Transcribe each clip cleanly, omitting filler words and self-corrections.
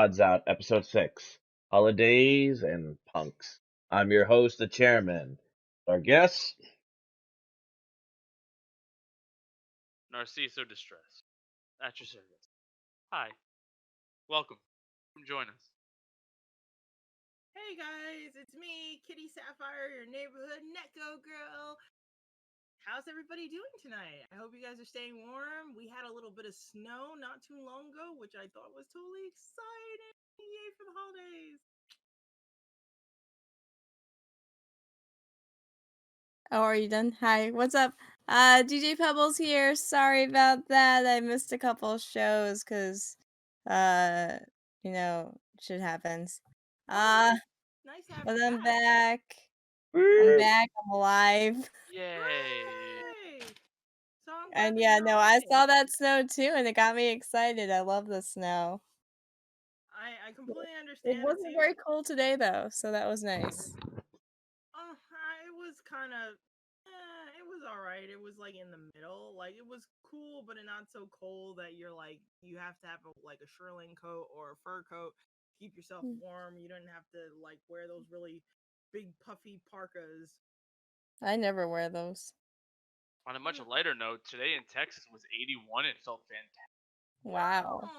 Odds Out, Episode 6, Holidays and Punks. I'm your host, the chairman. Our guest, Narciso Distress. At your service. Hi. Welcome. Come join us. Hey guys, it's me, Kitty Sapphire, your neighborhood Necco girl. How's everybody doing tonight? I hope you guys are staying warm. We had a little bit of snow not too long ago, which I thought was totally exciting. Yay for the holidays. Oh, are you done? Hi, what's up? DJ Pebbles here. Sorry about that. I missed a couple shows because, shit happens. Nice to have But you I'm back. back. I'm alive. Yay! So I'm glad And that yeah, you're no, I alive. saw that snow too, and it got me excited. I love the snow. I completely It understand. wasn't very cold today though, so that was nice. It was kind of, it was alright. It was like in the middle. Like it was cool, but not so cold that you're like, you have to have a shearling coat or a fur coat to keep yourself warm. You don't have to like wear those really big puffy parkas. I never wear those. On a much lighter note, today in Texas was 81 and it felt fantastic. Wow.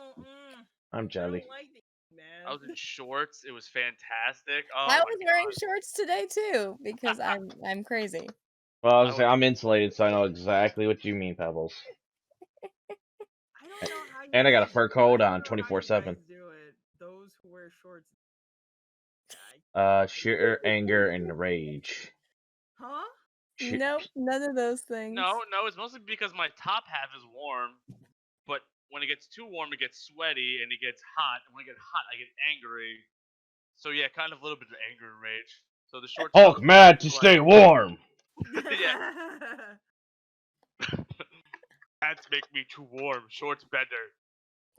I'm I jelly. don't like it, man. I was in shorts. It was fantastic. I Oh was my wearing god. shorts today too because I'm crazy. Well, I was gonna say, I'm insulated, so I know exactly what you mean, Pebbles. I don't know how you And I got a guys fur do- coat I on don't know how 24/7. you guys do it. Those who wear shorts. Sheer anger and rage. Huh? Nope, none of those things. No, it's mostly because my top half is warm, but when it gets too warm, it gets sweaty and it gets hot. And when it gets hot, I get angry. So yeah, kind of a little bit of anger and rage. So the shorts. Hulk mad to stay warm. Yeah. Pants make me too warm. Shorts better.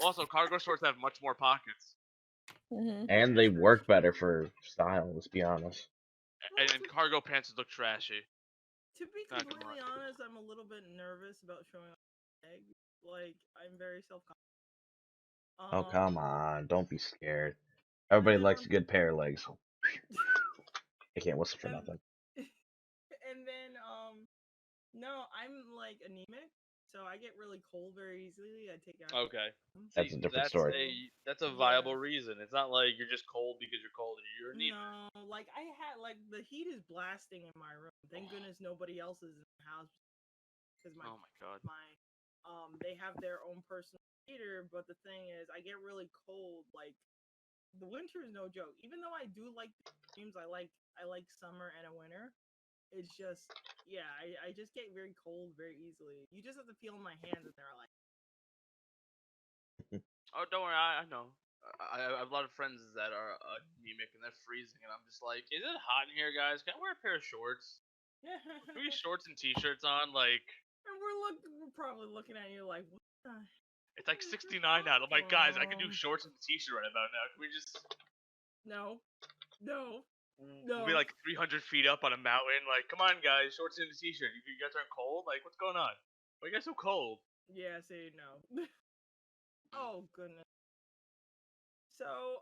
Also, cargo shorts have much more pockets. And they work better for style, let's be honest. And cargo pants look trashy. To be completely honest, I'm a little bit nervous about showing off my leg. Like, I'm very self-conscious. Oh, come on. Don't be scared. Everybody likes a good pair of legs. I can't whistle for nothing. And then, no, I'm, like, anemic, so I get really cold very easily. I take out. Okay. That's a different story. That's a viable reason. It's not like you're just cold because you're cold. You're anemic. No, like, I had, like, the heat is blasting in my room. Thank goodness nobody else is in the house. Because oh my god. They have their own personal heater, but the thing is, I get really cold. Like, the winter is no joke. Even though I do like the extremes, I like summer and a winter. It's just, yeah, I just get very cold very easily. You just have to feel my hands, and they're like. Oh, don't worry, I know. I have a lot of friends that are anemic and they're freezing, and I'm just like, is it hot in here, guys? Can I wear a pair of shorts? Can we shorts and t-shirts on, like? And we're probably looking at you like, what the? It's like 69 out. I'm like, guys, I can do shorts and t-shirt right about now. Can we just? No. We'll be like 300 feet up on a mountain. Like, come on, guys, shorts and a t-shirt. You guys aren't cold? Like, what's going on? Why are you guys so cold? Yeah, see, no. Oh goodness. So,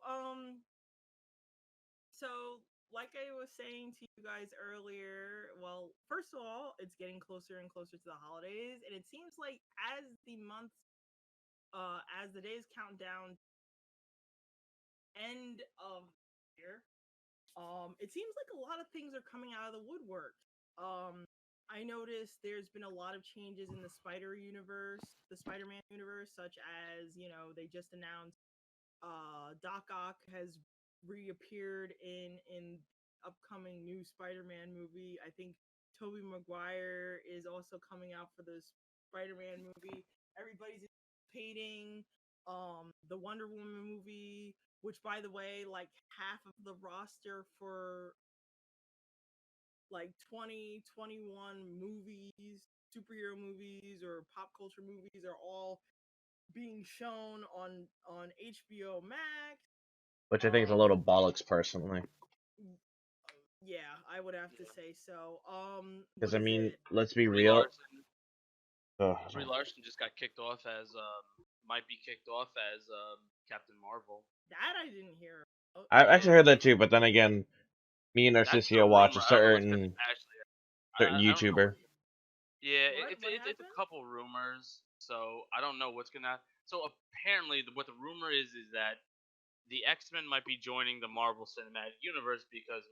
like I was saying to you guys earlier, well, first of all, it's getting closer and closer to the holidays, and it seems like as the days count down end of the year, it seems like a lot of things are coming out of the woodwork. I noticed there's been a lot of changes in the Spider-Man universe, such as, they just announced Doc Ock has reappeared in upcoming new Spider-Man movie. I think Tobey Maguire is also coming out for this Spider-Man movie. Everybody's anticipating the Wonder Woman movie, which, by the way, like half of the roster for like 2021 movies, superhero movies, or pop culture movies are all being shown on HBO Max. Which I think is a little bollocks, personally. Yeah, I would have to say so. Because I mean, let's be real. Brie Larson just got kicked off as might be kicked off as Captain Marvel. That I didn't hear. I actually heard that Um, too, but then again, me and That's the Narcissia watch a rumor. I don't know what's gonna certain actually. I don't know. YouTuber. Yeah, what it's a happened? couple rumors, so I don't know what's gonna. So apparently, what the rumor is that the X-Men might be joining the Marvel Cinematic Universe because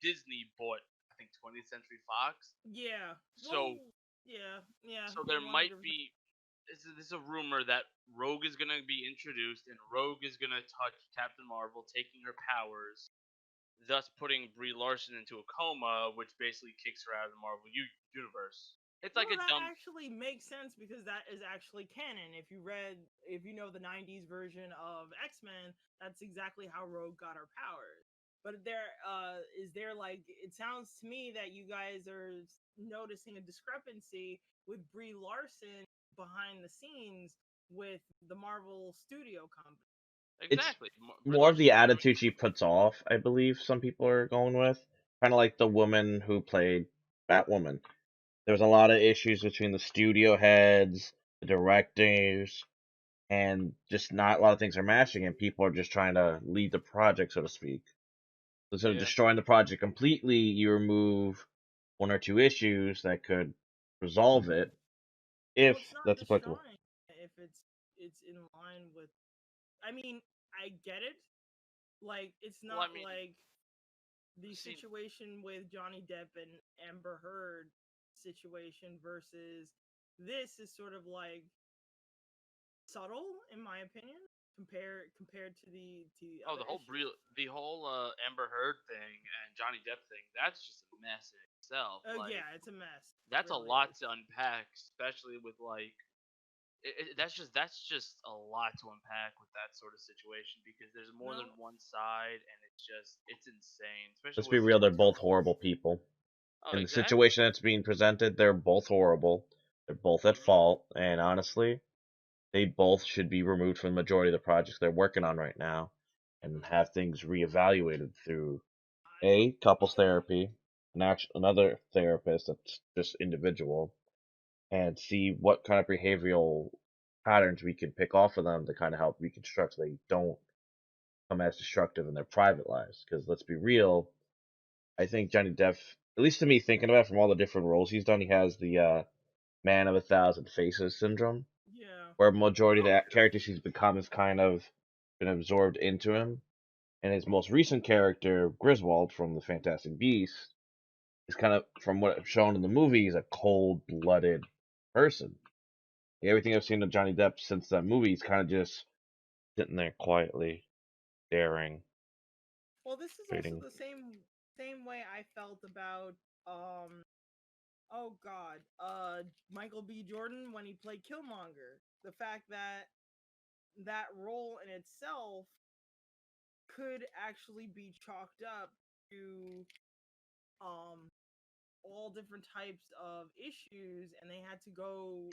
Disney bought I think 20th Century Fox. Yeah. So Well, yeah. so there One might hundred percent. be. This is a rumor that Rogue is gonna be introduced, and Rogue is gonna touch Captain Marvel, taking her powers, thus putting Brie Larson into a coma, which basically kicks her out of the Marvel universe. It's like Well, a that dumb. actually makes sense because that is actually canon. If you know the '90s version of X-Men, that's exactly how Rogue got her powers. But is there like it sounds to me that you guys are noticing a discrepancy with Brie Larson behind the scenes with the Marvel Studio company. It's Exactly. Brie more of the Larson's doing attitude she puts off, I believe some people are going with. Kind of like the woman who played Batwoman. There was a lot of issues between the studio heads, the directors, and just not a lot of things are matching, and people are just trying to lead the project, so to speak. Instead of Yeah. destroying the project completely, you remove one or two issues that could resolve it, Well, if it's not that's applicable. destroying if it's in line with. I mean, I get it. Like, it's Well, I not mean, like the see, situation with Johnny Depp and Amber Heard situation versus this is sort of like subtle, in my opinion, compared to the oh, other issues. the whole Amber Heard thing and Johnny Depp thing, that's just a mess in itself. Oh Like, yeah, it's a mess. It that's a really lot is. to unpack, especially with like that's just a lot to unpack with that sort of situation because there's more than No, one side and it's insane, Let's especially be with real, they're what's both going. horrible people. Oh, In the exactly. situation that's being presented, they're both horrible. They're both at Hmm. fault, and honestly, they both should be removed from the majority of the projects they're working on right now and have things reevaluated through I a couples therapy, another therapist that's just individual, and see what kind of behavioral patterns we can pick off of them to kind of help reconstruct so they don't become as destructive in their private lives. Because let's be real, I think Johnny Depp, at least to me, thinking about it from all the different roles he's done, he has the man of a thousand faces syndrome, yeah. where majority of Oh the yeah. characters he's become has kind of been absorbed into him. And his most recent character, Griswold from the Fantastic Beasts, is kind of, from what I've shown in the movie, he's a cold-blooded person. Everything I've seen of Johnny Depp since that movie, he's kind of just sitting there quietly, staring, Well, this is also waiting. the same way I felt about um oh god, Michael B. Jordan when he played Killmonger. The fact that that role in itself could actually be chalked up to um all different types of issues and they had to go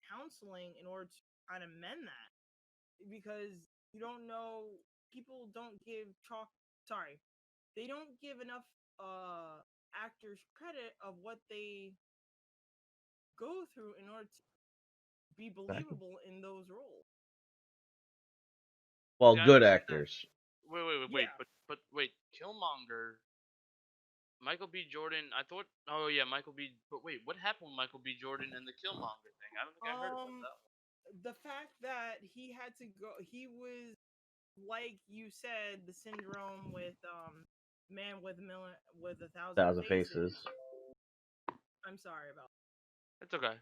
counseling in order to kind of mend that because you don't know people don't give chalk sorry they don't give enough actors credit of what they go through in order to be Exactly. believable in those roles. Well, See, I good understand that. actors. Yeah. But wait, Killmonger, Michael B. Jordan. I thought, oh yeah, Michael B. But wait, what happened with Michael B. Jordan and the Killmonger thing? I don't think I heard about Um, that one. the fact that he had to go, he was like you said, the syndrome with man with with a thousand Thousand faces. Faces. I'm sorry about. It's okay.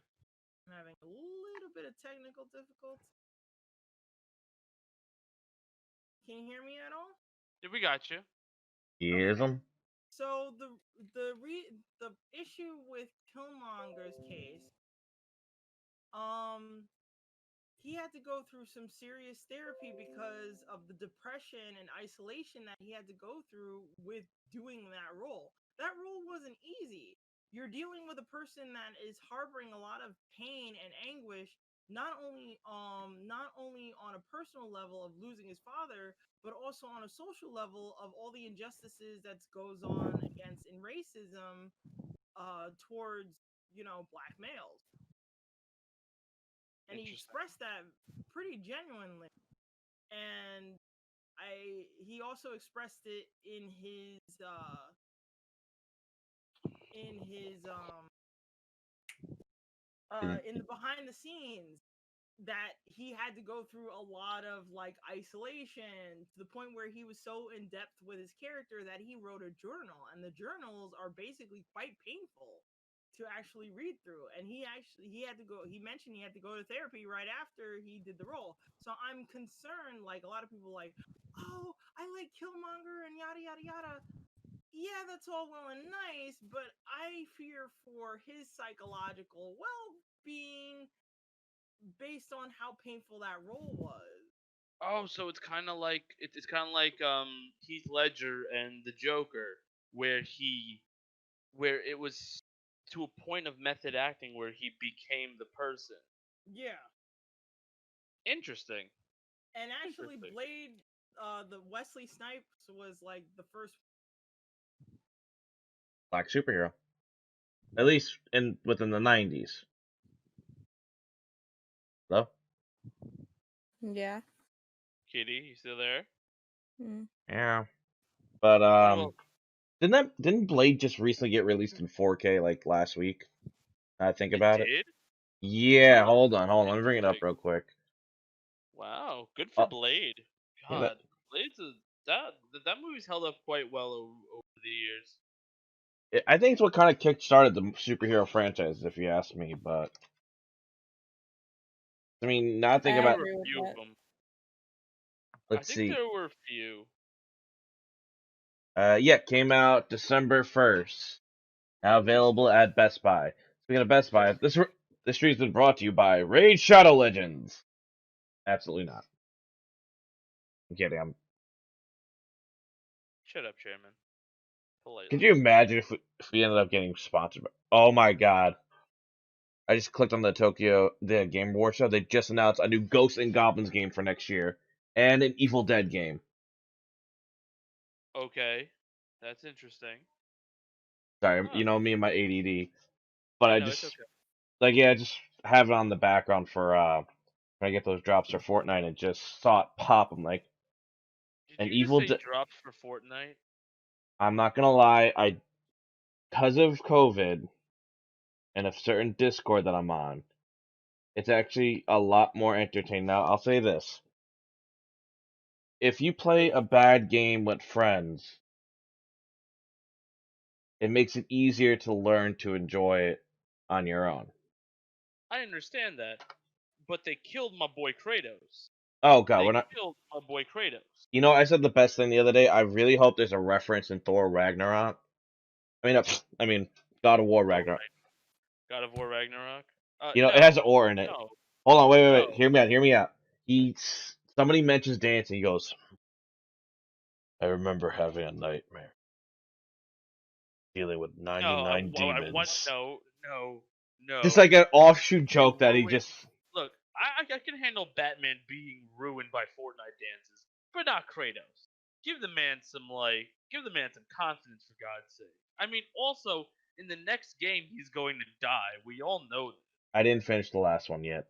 I'm having a little bit of technical difficulty. Can you hear me at all? Yeah, we got you. Here's Okay. him. So the issue with Killmonger's case, um, he had to go through some serious therapy because of the depression and isolation that he had to go through with doing that role. That role wasn't easy. You're dealing with a person that is harboring a lot of pain and anguish, not only on a personal level of losing his father, but also on a social level of all the injustices that goes on against in racism towards black males, and he Interesting. expressed that pretty genuinely. and he also expressed it in his in the behind the scenes, that he had to go through a lot of like isolation, to the point where he was so in depth with his character that he wrote a journal, and the journals are basically quite painful to actually read through. And he mentioned he had to go to therapy right after he did the role. So I'm concerned, like a lot of people like, oh, I like Killmonger and yada yada yada. Yeah, that's all well and nice, but I fear for his psychological well-being based on how painful that role was. Oh, so it's kind of like it's kind of like Heath Ledger and the Joker, where it was to a point of method acting where he became the person. Yeah. Interesting. And actually, Interesting. Blade, the Wesley Snipes was like the first Black superhero. At least within the 90s. Hello? Yeah. Kitty, you still there? Mm. Yeah. But What about didn't Blade just recently get released in 4K like last week? I think it about it. did? Yeah, Huh. hold on. Let me bring it up Interesting. real quick. Wow, good for Oh, Blade. yeah, God, Blade's that movie's held up quite well over the years. I think it's what kind of kick-started the superhero franchise, if you ask me. But I mean, now I I think think I there about. were agree a with few of that. them. I Let's think see. there were a few. Yeah, came out December 1st. Now available at Best Buy. Speaking of Best Buy, Interesting. this stream has been brought to you by Raid Shadow Legends. Absolutely not. I'm kidding. Shut up, Chairman. Could Politely. you imagine if we ended up getting sponsored by? Oh my god! I just clicked on the Game Awards show. They just announced a new Ghosts and Goblins game for next year, and an Evil Dead game. Okay, that's interesting. Sorry, Huh. you know me and my ADD, but I I know it's just okay. just have it on the background for when I get those drops for Fortnite, and just saw it pop. I'm like, Did an you just Evil say Dead. drops for Fortnite? I'm not gonna lie, because of COVID and a certain Discord that I'm on, it's actually a lot more entertaining. Now, I'll say this. If you play a bad game with friends, it makes it easier to learn to enjoy it on your own. I understand that, but they killed my boy Kratos. Oh god, They we're not. killed my boy Kratos. You know, I said the best thing the other day. I really hope there's a reference in Thor Ragnarok. I mean, God of War Oh, Ragnarok. right. God of War Ragnarok. You know, it has No, an or in it. no, Hold on, wait. no, Hear me out. Hear me out. Somebody mentions dancing. He goes, "I remember having a nightmare, dealing with no. 99 I want demons." no, no, Just no. like an offshoot You joke that he ruined. just. Look, I can handle Batman being ruined by Fortnite dances, but not Kratos. Give the man some confidence for God's sake. I mean, also in the next game he's going to die. We all know that. I didn't finish the last one yet,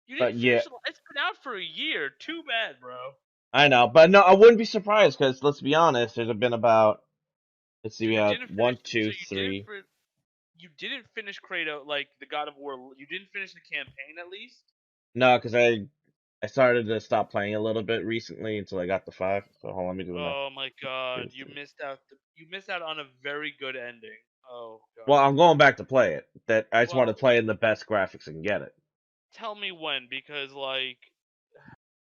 You but didn't yeah, finish it. It's been out for a year. Too bad, bro. I know. But no, I wouldn't be surprised because let's be honest. There's been about, let's see, So we you have didn't finish. one, two, three. You didn't finish Kratos like the God of War. You didn't finish the campaign at least. No, because I started to stop playing a little bit recently until I got the 5. So hold on, let me do the math. Oh my God, 2, 3. You missed out on a very good ending. Oh Well, God. I'm going back to play it. That I just want to Well, play in the best graphics and get it. tell me when, because like,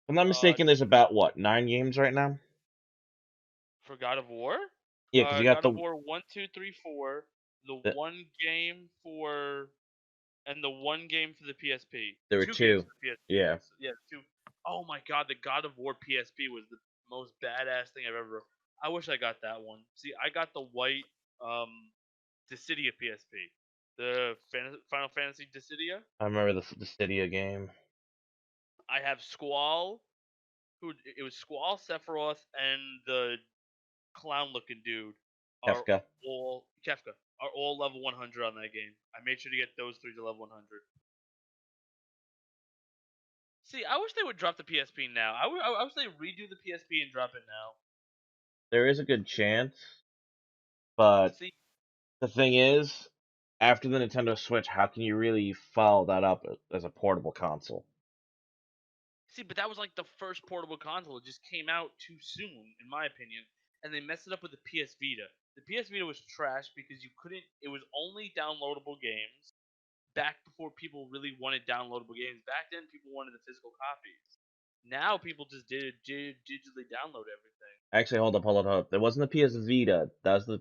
If I'm not mistaken, there's about what 9 games right now. for God of War, Yeah, because you got God of the, War 1, 2, 3, 4, the the one game for, and the one game for the PSP. there were Two games 2. for the PSP. Yeah, Yeah, two. Oh my God, the God of War PSP was the most badass thing I've ever. I wish I got that one. See, I got the white Dissidia PSP, the Final Fantasy Dissidia. I remember the Cydia game. I have Squall, it was Squall, Sephiroth, and the clown-looking dude are Kefka. all Kefka are all level 100 on that game. I made sure to get those three to level 100. See, I wish they would drop the PSP now. I wish they redo the PSP and drop it now. There is a good chance, but See, the thing is, after the Nintendo Switch, how can you really follow that up as a portable console? but that was like the first portable console. It just came out too soon, in my opinion, and they messed it up with the PS Vita. The PS Vita was trash because you couldn't. It was only downloadable games. Back before people really wanted downloadable games. Back then, people wanted the physical copies. Now people just digitally download everything. Actually, hold up. There wasn't the PS Vita. That was the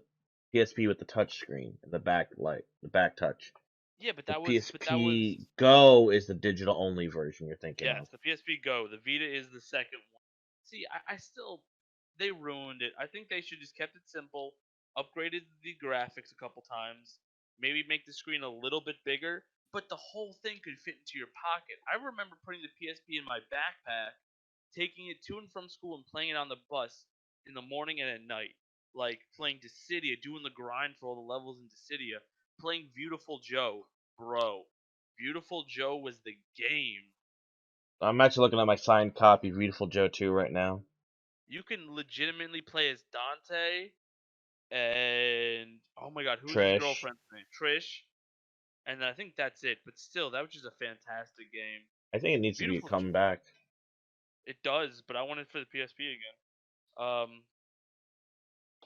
PSP with the touch screen and the back the back touch. Yeah, but The that was PSP Go is the digital only version you're thinking yes, of. the PSP Go. The Vita is the second one. See, I still they ruined it. I think they should just kept it simple, upgraded the graphics a couple times, maybe make the screen a little bit bigger, but the whole thing could fit into your pocket. I remember putting the PSP in my backpack, taking it to and from school and playing it on the bus in the morning and at night. Like playing Dissidia, doing the grind for all the levels in Dissidia, playing Beautiful Joe. Bro, Beautiful Joe was the game. I'm actually looking at my signed copy, Beautiful Joe 2, right now. You can legitimately play as Dante and oh my god, who's his Trish. girlfriend's name? Trish. And I think that's it. But still, that was just a fantastic game. I think it needs to be Beautiful. coming back. It does, but I want it for the PSP again.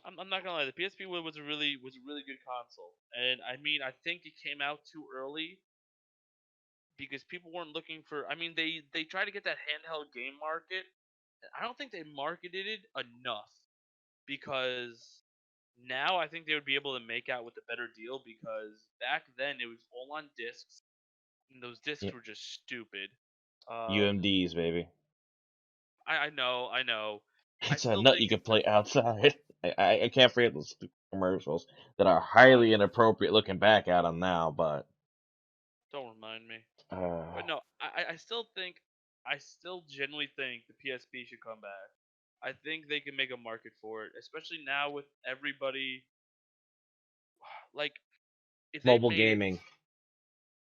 I'm not gonna lie, the PSP was a really good console, and I mean I think it came out too early because people weren't looking for. I mean they tried to get that handheld game market. I don't think they marketed it enough because now I think they would be able to make out with a better deal because back then it was all on discs and those discs Yeah. were just stupid. UMDs, baby. I know. I It's a still nut think you can play outside. I can't forget those commercials that are highly inappropriate looking back at them now, but. don't remind me. Uh, But no, I still genuinely think the PSP should come back. I think they can make a market for it, especially now with everybody. Like, if they mobile made it, gaming.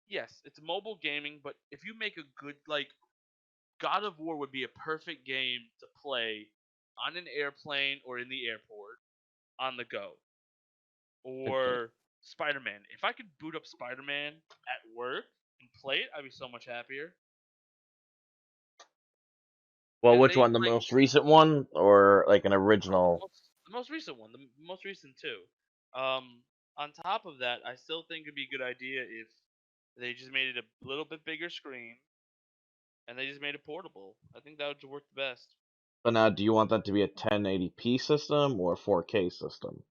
yes, it's mobile gaming, but if you make a good, like, God of War would be a perfect game to play on an airplane or in the airport on the go. Or Spider Man. If I could boot up Spider Man at work and play it, I'd be so much happier. Well, And which they one? The most recent one, or like an original? the most recent one, the most recent too. On top of that, I still think it'd be a good idea if they just made it a little bit bigger screen and they just made it portable. I think that would work the best. But now, do you want that to be a 1080p system or a 4K system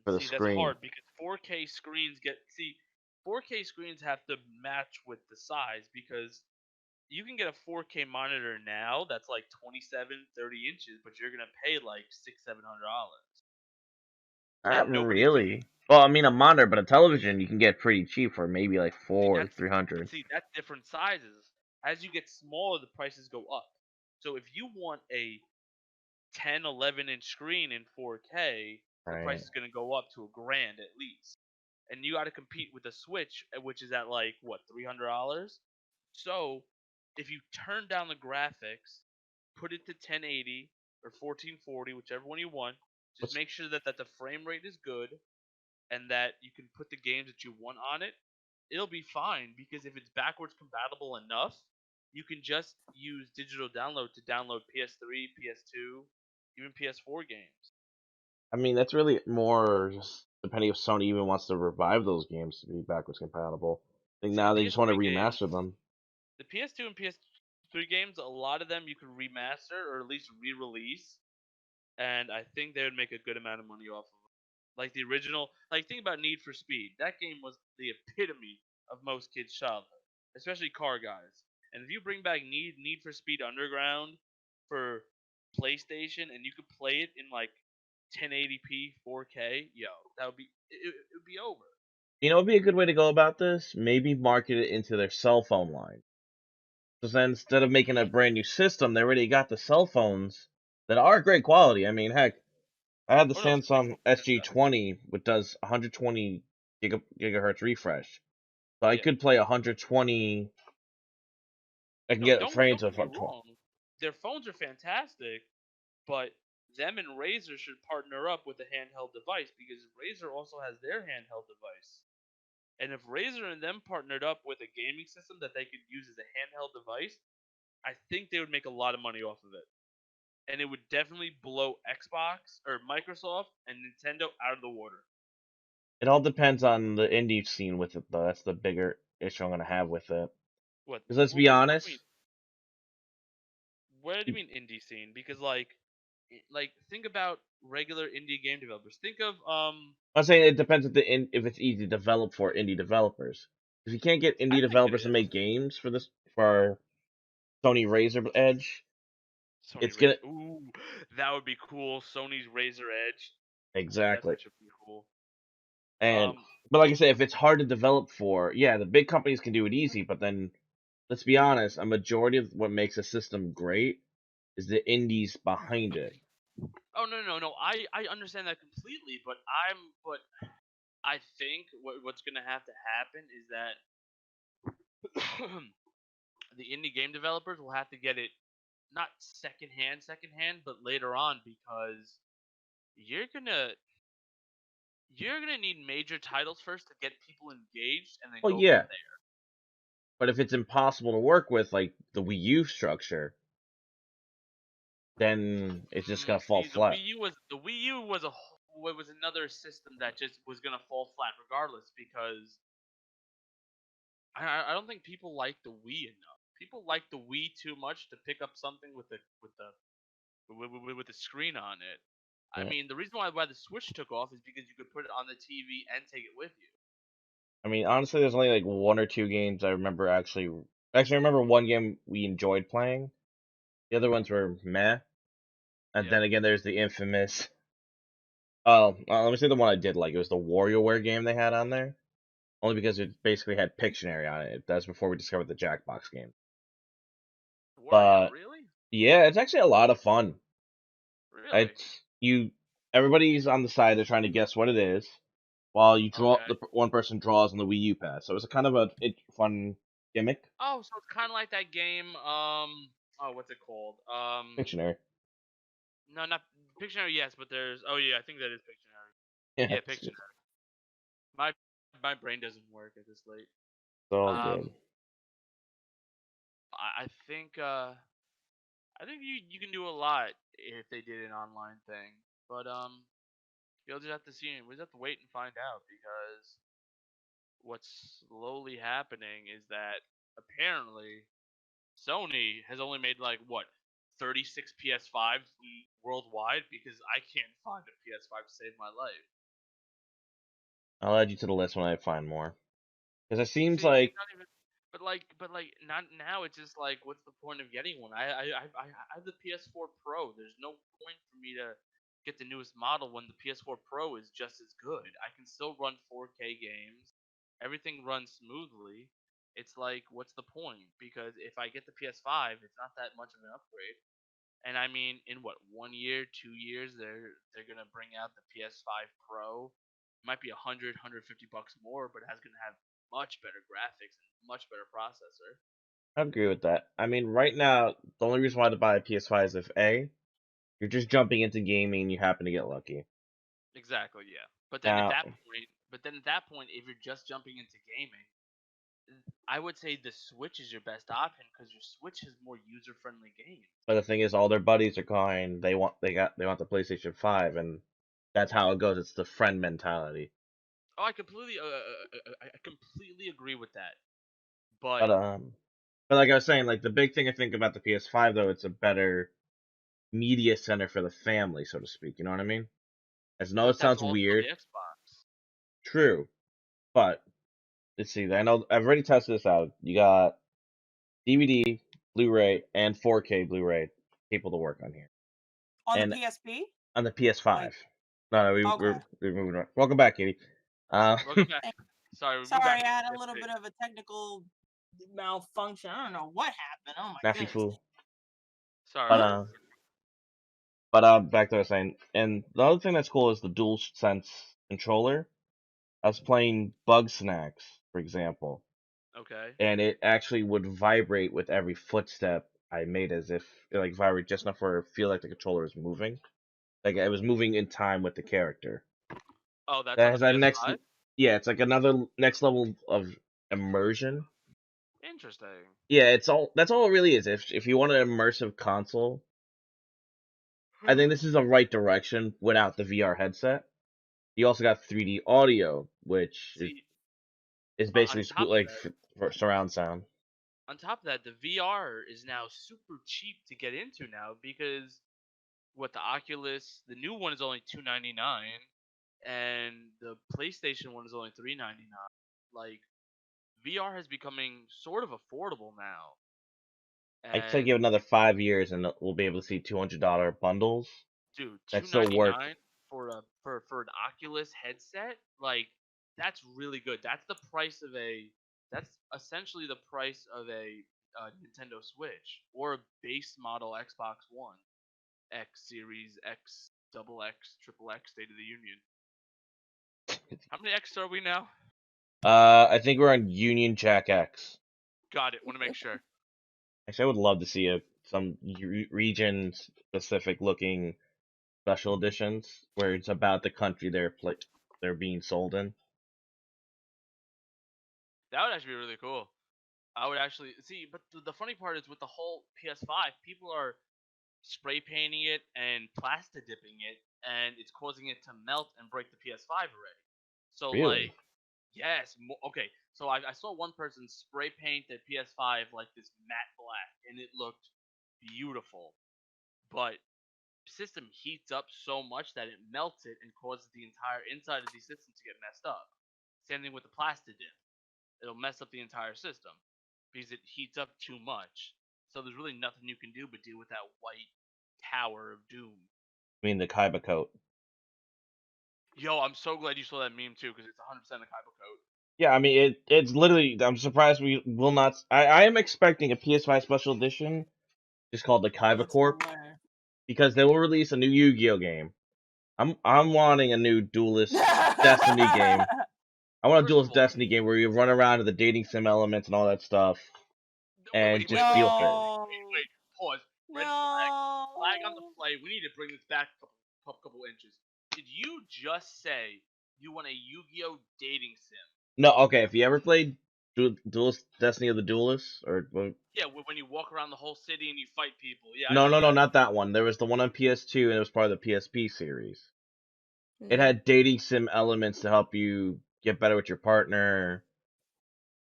for the See, that's screen? hard because 4K screens 4K screens have to match with the size because you can get a 4K monitor now that's like 27, 30 inches, but you're gonna pay like $600-700, Not and nobody's gonna really. Well, I mean a monitor, but a television you can get pretty cheap for maybe like see four, that's three but hundred. see that's different sizes. As you get smaller, the prices go up. So if you want a 10, 11-inch screen in 4K, the price Right. is gonna go up to $1,000 at least, and you got to compete with the Switch, which is at like what $300. So if you turn down the graphics, put it to 1080 or 1440, whichever one you want. Just What's make sure that the frame rate is good and that you can put the games that you want on it. It'll be fine because if it's backwards compatible enough, you can just use digital download to download PS3, PS2, even PS4 games. I mean that's really more just depending if Sony even wants to revive those games to be backwards compatible. I think See, the now they just want to PS3 games, remaster them. the PS2 and PS3 games, a lot of them you can remaster or at least re-release, and I think they would make a good amount of money off of them. Like the original, like think about Need for Speed. That game was the epitome of most kids' childhood, especially car guys. And if you bring back Need for Speed Underground for PlayStation and you could play it in like 1080p 4K, yo, that would be it would be over. You know what would be a good way to go about this? Maybe market it into their cell phone line. Because then instead of making a brand new system, they already got the cell phones that are great quality. I mean, heck, I have the Oh no, it's Samsung fantastic. SG20, which does 120 gigahertz refresh. So I Yeah. could play 120 I can No, get don't frames get of me up 12. wrong. Their phones are fantastic, but them and Razer should partner up with a handheld device because Razer also has their handheld device. And if Razer and them partnered up with a gaming system that they could use as a handheld device, I think they would make a lot of money off of it. And it would definitely blow Xbox or Microsoft and Nintendo out of the water. It all depends on the indie scene with it, though. That's the bigger issue I'm gonna have with it. What? Because let's be What do you honest, mean? Where do you mean indie scene? Because like think about regular indie game developers. Think of I'm saying it depends if it's easy to develop for indie developers. If you can't get I indie think it developers to is. make games for Sony Razor Edge, Sony it's gonna Razer. Ooh, that would be cool. Sony's Razer Edge. That's exactly. actually pretty cool. And Um, but like I said, if it's hard to develop for, yeah, the big companies can do it easy. But then let's be honest, a majority of what makes a system great is the indies behind it. oh no. I understand that completely, but I think what's gonna have to happen is that the indie game developers will have to get it not second hand, but later on because you're gonna you're gonna need major titles first to get people engaged, and then Well, go from yeah, there. but if it's impossible to work with, like the Wii U structure, then it's just gonna fall See, flat. The Wii U was was another system that just was gonna fall flat regardless because I don't think people like the Wii enough. People like the Wii too much to pick up something with the screen on it. I Yeah. mean, the reason why the Switch took off is because you could put it on the TV and take it with you. I mean, honestly, there's only like one or two games I remember actually. Actually, I remember one game we enjoyed playing. The other ones were meh. And Yep. then again, there's the infamous. Oh, let me say the one I did like. It was the WarioWare game they had on there. Only because it basically had Pictionary on it. That's before we discovered the Jackbox game. Wario, But really? yeah, it's actually a lot of fun. Really? It's you. Everybody's on the side. They're trying to guess what it is, while you draw. Okay. The one person draws on the Wii U pad. So it's a kind of a fun gimmick. Oh, so it's kind of like that game. Oh, what's it called? Pictionary. No, not Pictionary. Yes, but there's. Oh yeah, I think that is Pictionary. Yeah, Yeah, it's Pictionary. My brain doesn't work at this late. all good. Um, I think you can do a lot if they did an online thing, but you'll just have to see. We just have to wait and find out because what's slowly happening is that apparently Sony has only made like what 36 PS5s worldwide because I can't find a PS5 to save my life. I'll add you to the list when I find more. Because it seems See, like not even, but like not now. It's just like, what's the point of getting one? I have the PS4 Pro. There's no point for me to get the newest model when the PS4 Pro is just as good. I can still run 4K games. Everything runs smoothly. It's like, what's the point? Because if I get the PS5, it's not that much of an upgrade. And I mean, in what 1 year, 2 years, they're gonna bring out the PS5 Pro. It might be 150 bucks more, but it's gonna have much better graphics and much better processor. I agree with that. I mean, right now the only reason why to buy a PS5 is if A, you're just jumping into gaming and you happen to get lucky. Exactly, yeah. Now, But then at that point, if you're just jumping into gaming, I would say the Switch is your best option because your Switch has more user-friendly games. but the thing is, all their buddies are going. They want the PlayStation 5, and that's how it goes. It's the friend mentality. Oh, I completely agree with that. But But um, but like I was saying, like the big thing I think about the PS5 though, it's a better media center for the family, so to speak. You know what I mean? As no, it but that's sounds also weird. the Xbox. True, but let's see. I know I've already tested this out. You got DVD, Blu-ray, and 4K Blu-ray capable to work on here, On the and PSP? on the PS5. Like, No, okay. we're moving on. Welcome back, Katie. Welcome back. Sorry, we moved Sorry, back I to had a little PSP. bit of a technical malfunction. I don't know what happened. Oh my Naffy goodness. fool. Sorry. But back to what I was saying. And the other thing that's cool is the Dual Sense controller. I was playing Bug Snacks, for example. Okay. and it actually would vibrate with every footstep I made, as if it like vibrate just enough for it to feel like the controller is moving, like it was moving in time with the character. Oh, that's That on the has that next, PS5. yeah, it's like another next level of immersion. Interesting. Yeah, it's all that's all it really is. If you want an immersive console, I think this is the right direction without the VR headset. You also got 3D audio, which See, is on basically top of like that, for surround sound. the VR is now super cheap to get into now because what the Oculus, the new one is only $299, and the PlayStation one is only $399. Like VR has becoming sort of affordable now, I'd say and give it another 5 years, and we'll be able to see $200 bundles dude, that two still ninety work. nine for a for an Oculus headset, like that's really good. That's essentially the price of a Nintendo Switch or a base model Xbox One X Series X, double X, triple X, State of the Union. How many X are we now? I think we're on Union Jack X. Got it. Want to make sure. Actually, I would love to see some region specific looking special editions where it's about the country they're being sold in. That would actually be really cool. I would actually see, but the funny part is with the whole PS5, people are spray painting it and plastic dipping it, and it's causing it to melt and break the PS5 already. So Really? like, yes, okay. So I saw one person spray paint their PS5 like this matte black, and it looked beautiful. But system heats up so much that it melts it and causes the entire inside of the system to get messed up. Same thing with the plastic dip. It'll mess up the entire system because it heats up too much. So there's really nothing you can do but deal with that white tower of doom. I mean the Kaiba coat. Yo, I'm so glad you saw that meme too because it's 100% a Kaiba coat. Yeah, I mean it's literally. I'm surprised we will not. I am expecting a PS5 special edition, just called the Kaiba That's Corp, hilarious. because they will release a new Yu-Gi-Oh game. I'm wanting a new Duelist Destiny game. I want a First of Duelist all, Destiny game where you run around to the dating sim elements and all that stuff, and just feel fair. No. Pause. Red flag. No. Flag on the play. We need to bring this back a couple inches. Did you just say you want a Yu-Gi-Oh dating sim? No, okay. If you ever played Duelist Destiny of the Duelists, or Yeah, when you walk around the whole city and you fight people. Yeah, I no, know no, no, that. not that one. There was the one on PS2, and it was part of the PSP series. It Mm. had dating sim elements to help you get better with your partner,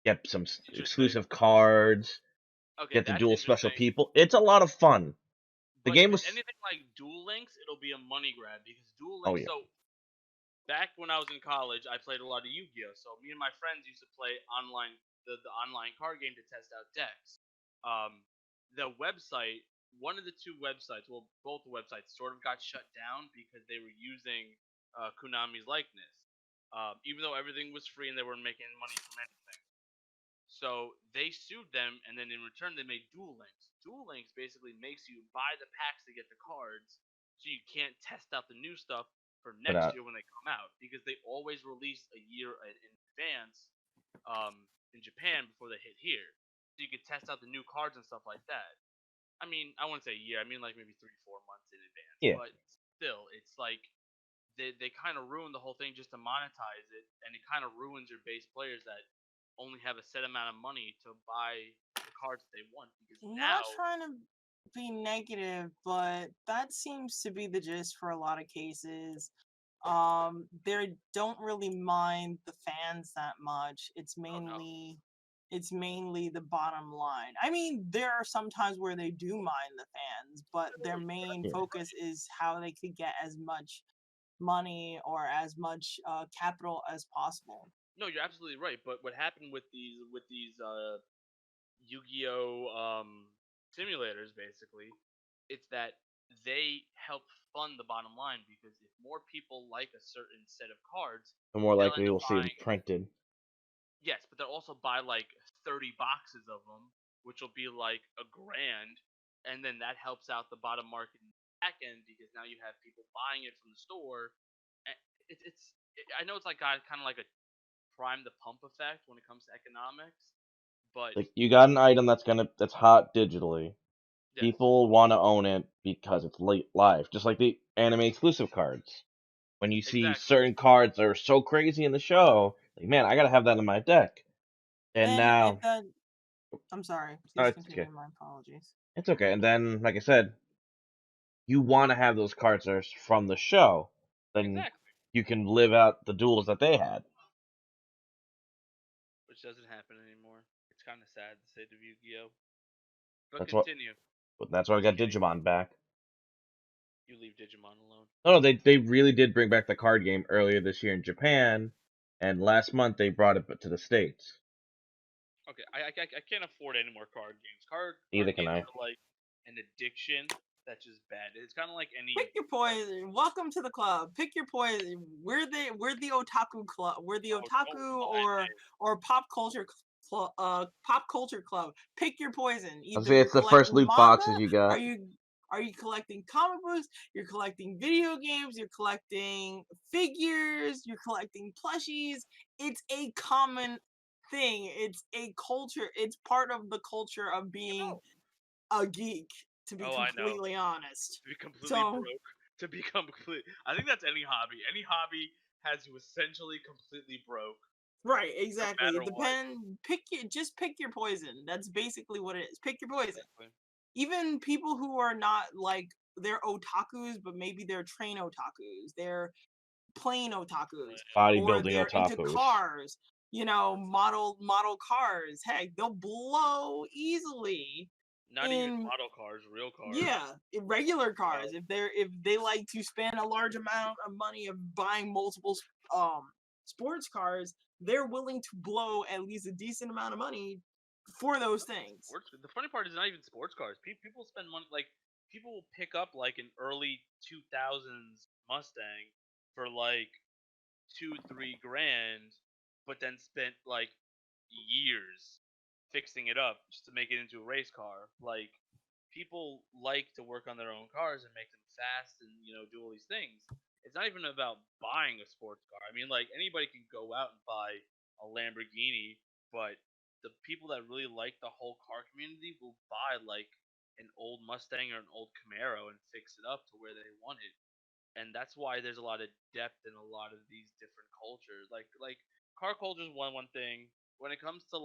get some Interesting. exclusive cards, Okay, get to that's duel special interesting. people. It's a lot of fun. The But game if it's was, anything like Duel Links, it'll be a money grab because Duel oh Links. yeah, So back when I was in college, I played a lot of Yu-Gi-Oh. So me and my friends used to play online the online card game to test out decks. Um, the website, one of the two websites, well, both the websites sort of got shut down because they were using Konami's likeness. Even though everything was free and they weren't making money from anything. So they sued them, and then in return they made Duel Links. Duel Links basically makes you buy the packs to get the cards, so you can't test out the new stuff for but next year when they come out because they always release a year in advance in Japan before they hit here, so you could test out the new cards and stuff like that. I mean, I wouldn't say a year. I mean like maybe 3 4 months in advance, yeah. but still, it's like they kind of ruin the whole thing just to monetize it, and it kind of ruins your base players that only have a set amount of money to buy the cards that they want. Because Not now, trying to be negative, but that seems to be the gist for a lot of cases. They don't really mind the fans that much. oh no, It's mainly the bottom line. I mean, there are some times where they do mind the fans, but their no, you're main Yeah. absolutely focus right. is how they could get as much money or as much capital as possible. No, you're absolutely right. But what happened with these Yu-Gi-Oh simulators, basically, it's that they help fund the bottom line because if more people like a certain set of cards, The more they'll likely end up we'll see them buying. printed. Yes, but they'll also buy like 30 boxes of them, which will be like a grand, and then that helps out the bottom market in the back end because now you have people buying it from the store. And I know it's like got kind of like a prime the pump effect when it comes to economics, But Like you got an item that's hot digitally. yes, People want to own it because it's late live, just like the anime exclusive cards. When you see exactly. certain cards that are so crazy in the show, like man, I gotta have that in my deck. And And now, I'm sorry. oh, Please it's okay. continue. My apologies. It's okay. And then, like I said, you want to have those cards that are from the show. Then Exactly. you can live out the duels that they had. Which doesn't happen anymore. It's kind of sad to say of Yu-Gi-Oh. But That's what. continue. That's why we got Kidding. Digimon back. You leave Digimon alone. No, they really did bring back the card game earlier this year in Japan, and last month they brought it to the States. Okay, I can't afford any more card games. Card Neither can games I. are like an addiction that's just bad. It's kind of like any. Pick your poison. Welcome to the club. Pick your poison. We're the otaku club. We're the Oh, don't otaku remind me. or pop culture pop culture club. Pick your poison. I'll Either say you're it's the first collecting loot manga, boxes you are got. you collecting comic books, you're collecting video games, you're collecting figures, you're collecting plushies. It's a common thing. It's a culture. It's part of the culture of being a geek, to be Oh, I know. completely honest. To be completely So broke. To become complete. I think that's any hobby. Any hobby has you essentially completely broke. right, exactly. matter It what. just pick your poison. That's basically what it is. Pick your poison. Exactly. Even people who are not like they're otakus, but maybe they're train otakus. They're plain otakus, or Bodybuilding they're into otakus. cars. Model cars. Heck, they'll blow easily Not even in model cars, real cars. yeah, regular cars. If they like to spend a large amount of money of buying multiple sports cars, they're willing to blow at least a decent amount of money for those things. The funny part is not even sports cars. People spend money like people will pick up like an early 2000s Mustang for like 2-3 grand, but then spent like years fixing it up just to make it into a race car. Like people like to work on their own cars and make them fast and do all these things. It's not even about buying a sports car. I mean, like anybody can go out and buy a Lamborghini, but the people that really like the whole car community will buy like an old Mustang or an old Camaro and fix it up to where they want it. And that's why there's a lot of depth in a lot of these different cultures. Like car culture is one thing. When it comes to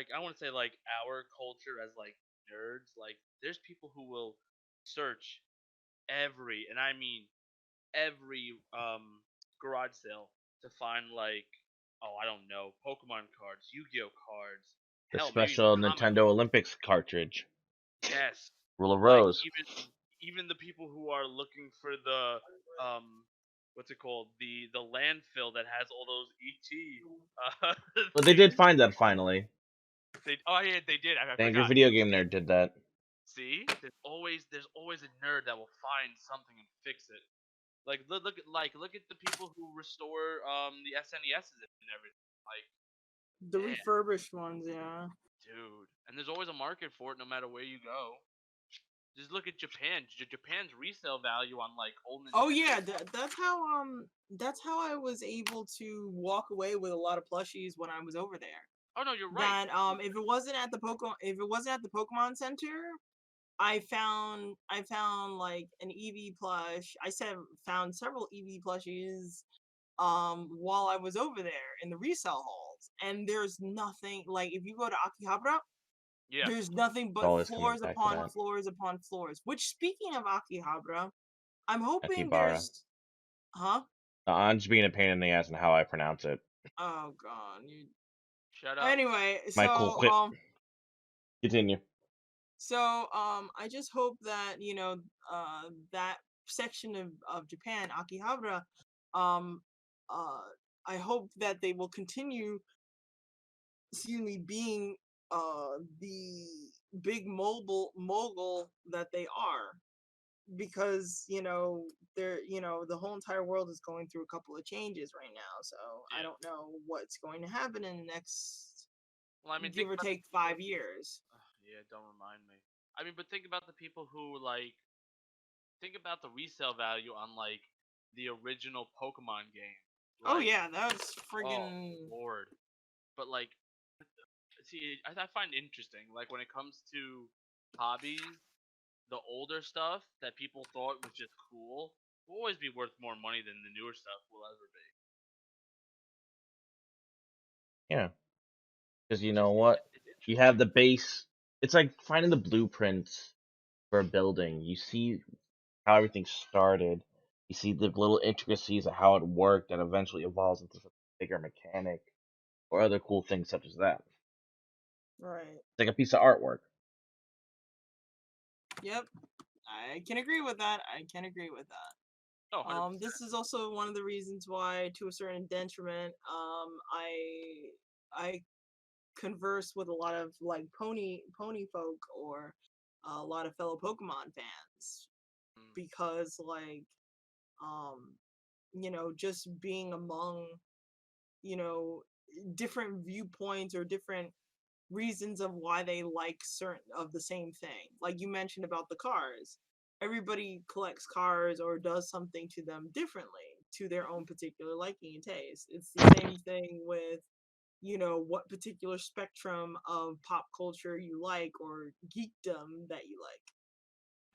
I want to say like our culture as like nerds, like there's people who will search every, and I mean every garage sale to find like, oh, I don't know, Pokemon cards, Yu-Gi-Oh cards, The hell, maybe even special comic Nintendo books. Olympics cartridge. Yes, Rule of like Rose. even the people who are looking for the what's it called, the landfill that has all those ET But they did things. find that finally. Oh yeah, they did. I The Angry forgot. Video Game Nerd did that. See, there's always a nerd that will find something and fix it. Like look at the people who restore the SNESs and everything. Like, The damn, refurbished ones, yeah. dude. And there's always a market for it, no matter where you go. Just look at Japan. Japan's resale value on like old Oh Nintendo. yeah, that's how I was able to walk away with a lot of plushies when I was over there. Oh no, you're right. That if it wasn't at the Pokemon Center, I found like an Eevee plush. Found several Eevee plushies while I was over there in the resale halls. And there's nothing like if you go to Akihabara, Yeah. there's nothing It's but always coming floors back to upon that. floors upon floors. Which speaking of Akihabara, I'm hoping Akibara. there's huh? I'm just being a pain in the ass in how I pronounce it. Oh god, you Shut up. anyway, My cool quip. Continue. I just hope that that section of Japan, Akihabara, um, uh, I hope that they will continue, being the big mogul that they are, because they're the whole entire world is going through a couple of changes right now. So I Yeah. don't know what's going to happen in the next Well, I mean, give think or about take 5 years. yeah, don't remind me. I mean, but think about the people who think about the resale value on like the original Pokemon game. Oh Like, yeah, that's oh friggin' lord. but like, see, I find interesting. Like when it comes to hobbies, the older stuff that people thought was just cool will always be worth more money than the newer stuff will ever be. Yeah, because you Which know is what? it's You have interesting. the base. It's like finding the blueprints for a building. You see how everything started. You see the little intricacies of how it worked that eventually evolves into a bigger mechanic or other cool things such as that. Right. It's like a piece of artwork. Yep. I can agree with that. I can agree with that. Oh, 100%. This is also one of the reasons why, to a certain detriment, I converse with a lot of like pony folk or a lot of fellow Pokemon fans Mm. because like just being among different viewpoints or different reasons of why they like certain of the same thing. Like you mentioned about the cars. Everybody collects cars or does something to them differently to their own particular liking and taste. It's the same thing with, what particular spectrum of pop culture you like or geekdom that you like.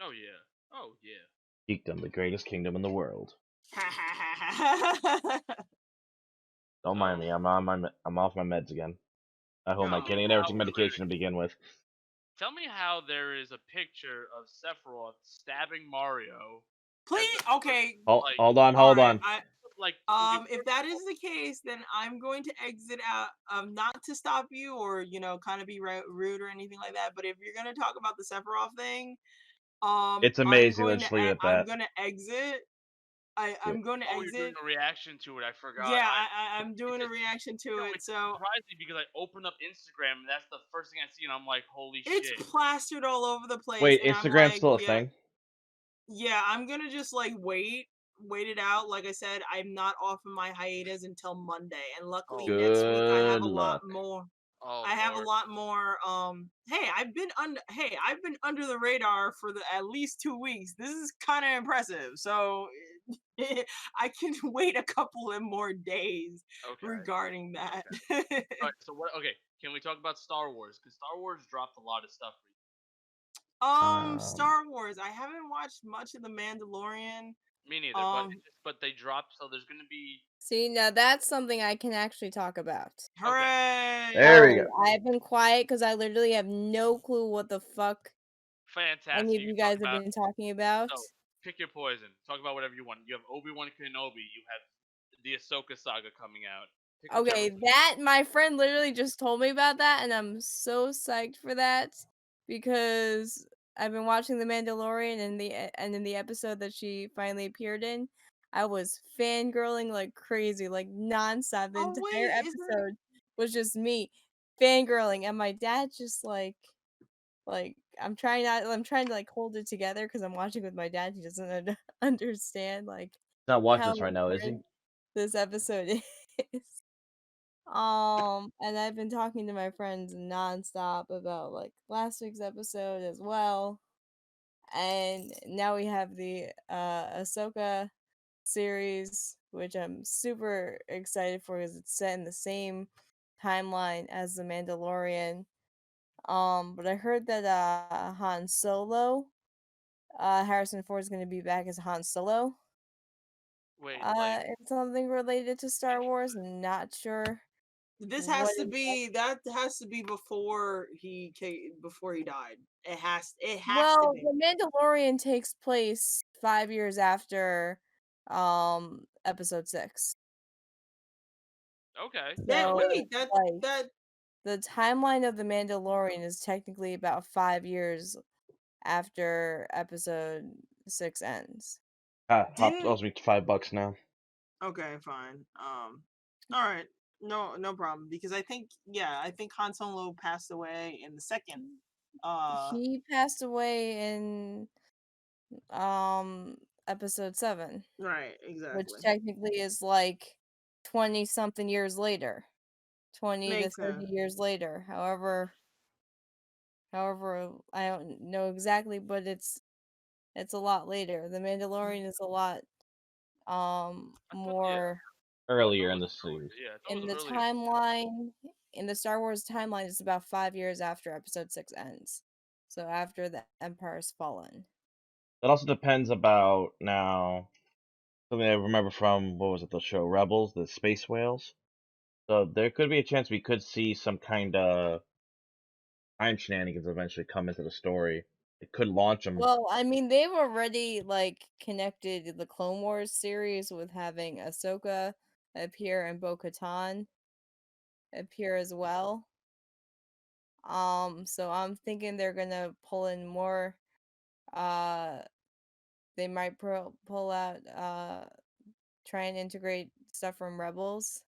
Oh yeah. Oh yeah. Geekdom, the greatest kingdom in the world. Oh, Don't mind me. I'm off my meds again. I hope my Tell me kidney and how everything medication to begin with. Tell me how there is a picture of Sephiroth stabbing Mario. please. Okay. Like, Hold on, All hold right. on. like If that is the case, then I'm going to exit out. Not to stop you or kind of be rude or anything like that. But if you're gonna talk about the Sephiroth thing, It's amazing. Let's leave it at I'm that. gonna exit. I'm going to you're doing exit. a reaction to it. I forgot. Yeah, I'm doing a reaction to it. It's So surprising because I open up Instagram and that's the first thing I see, and I'm like, holy it's shit. plastered all over the place, Wait, and I'm Instagram's like, still a yeah, thing? yeah. I'm gonna just like wait it out. Like I said, I'm not off of my hiatus until Monday, and luckily next week I have Good a lot luck. more. Oh, I have a Lord. lot more. Hey, I've been under the radar for at least 2 weeks. This is kind of impressive. So I can wait a couple of more days Okay. regarding that. Alright, so what? Okay, can we talk about Star Wars? Because Star Wars dropped a lot of stuff recently. Star Wars. I haven't watched much of The Mandalorian. Me neither, but they dropped, so there's gonna be. See, now that's something I can actually talk about. Hooray! There we go. I've been quiet because I literally have no clue what the fuck Fantastic. any of you guys have been talking about. So, pick your poison. Talk about whatever you want. You have Obi-Wan Kenobi. You have the Ahsoka saga coming out. Okay, that my friend literally just told me about that, and I'm so psyched for that because I've been watching The Mandalorian and in the episode that she finally appeared in, I was fangirling like crazy, like nonstop. The Oh entire wait, isn't episode was just me fangirling, and my dad just I'm trying to like hold it together because I'm watching with my dad. He doesn't understand like He's not watching how this right now, is he? important this episode is. And I've been talking to my friends nonstop about like last week's episode as well. And now we have the Ahsoka series, which I'm super excited for because it's set in the same timeline as The Mandalorian. But I heard that Han Solo, Harrison Ford is going to be back as Han Solo. Wait, It's something related to Star Wars. Not sure. this what has to be before he died. It has to Well, be. The Mandalorian takes place 5 years after episode 6. okay. That So wait, like that the timeline of The Mandalorian is technically about 5 years after episode 6 ends. Hop didn't owes me $5 now. okay, fine. All right. No problem because I think Han Solo passed away in the second He passed away in episode 7, right, which exactly. technically is like 20 something years later. 20 to Makes 30 sense. years later. However, I don't know exactly, but it's a lot later. The Mandalorian is a lot more Earlier in the series. Yeah, I thought it in was the earlier. timeline. in the Star Wars timeline, it's about 5 years after Episode 6 ends. So after the Empire's fallen. It also depends about now something I remember from what was it, the show Rebels, the space whales. So there could be a chance we could see some kind of time shenanigans eventually come into the story. It could launch them. Well, I mean, they've already like connected the Clone Wars series with having Ahsoka appear and Bo-Katan appear as well. So I'm thinking they're gonna pull in more. They might pull out. Try and integrate stuff from Rebels.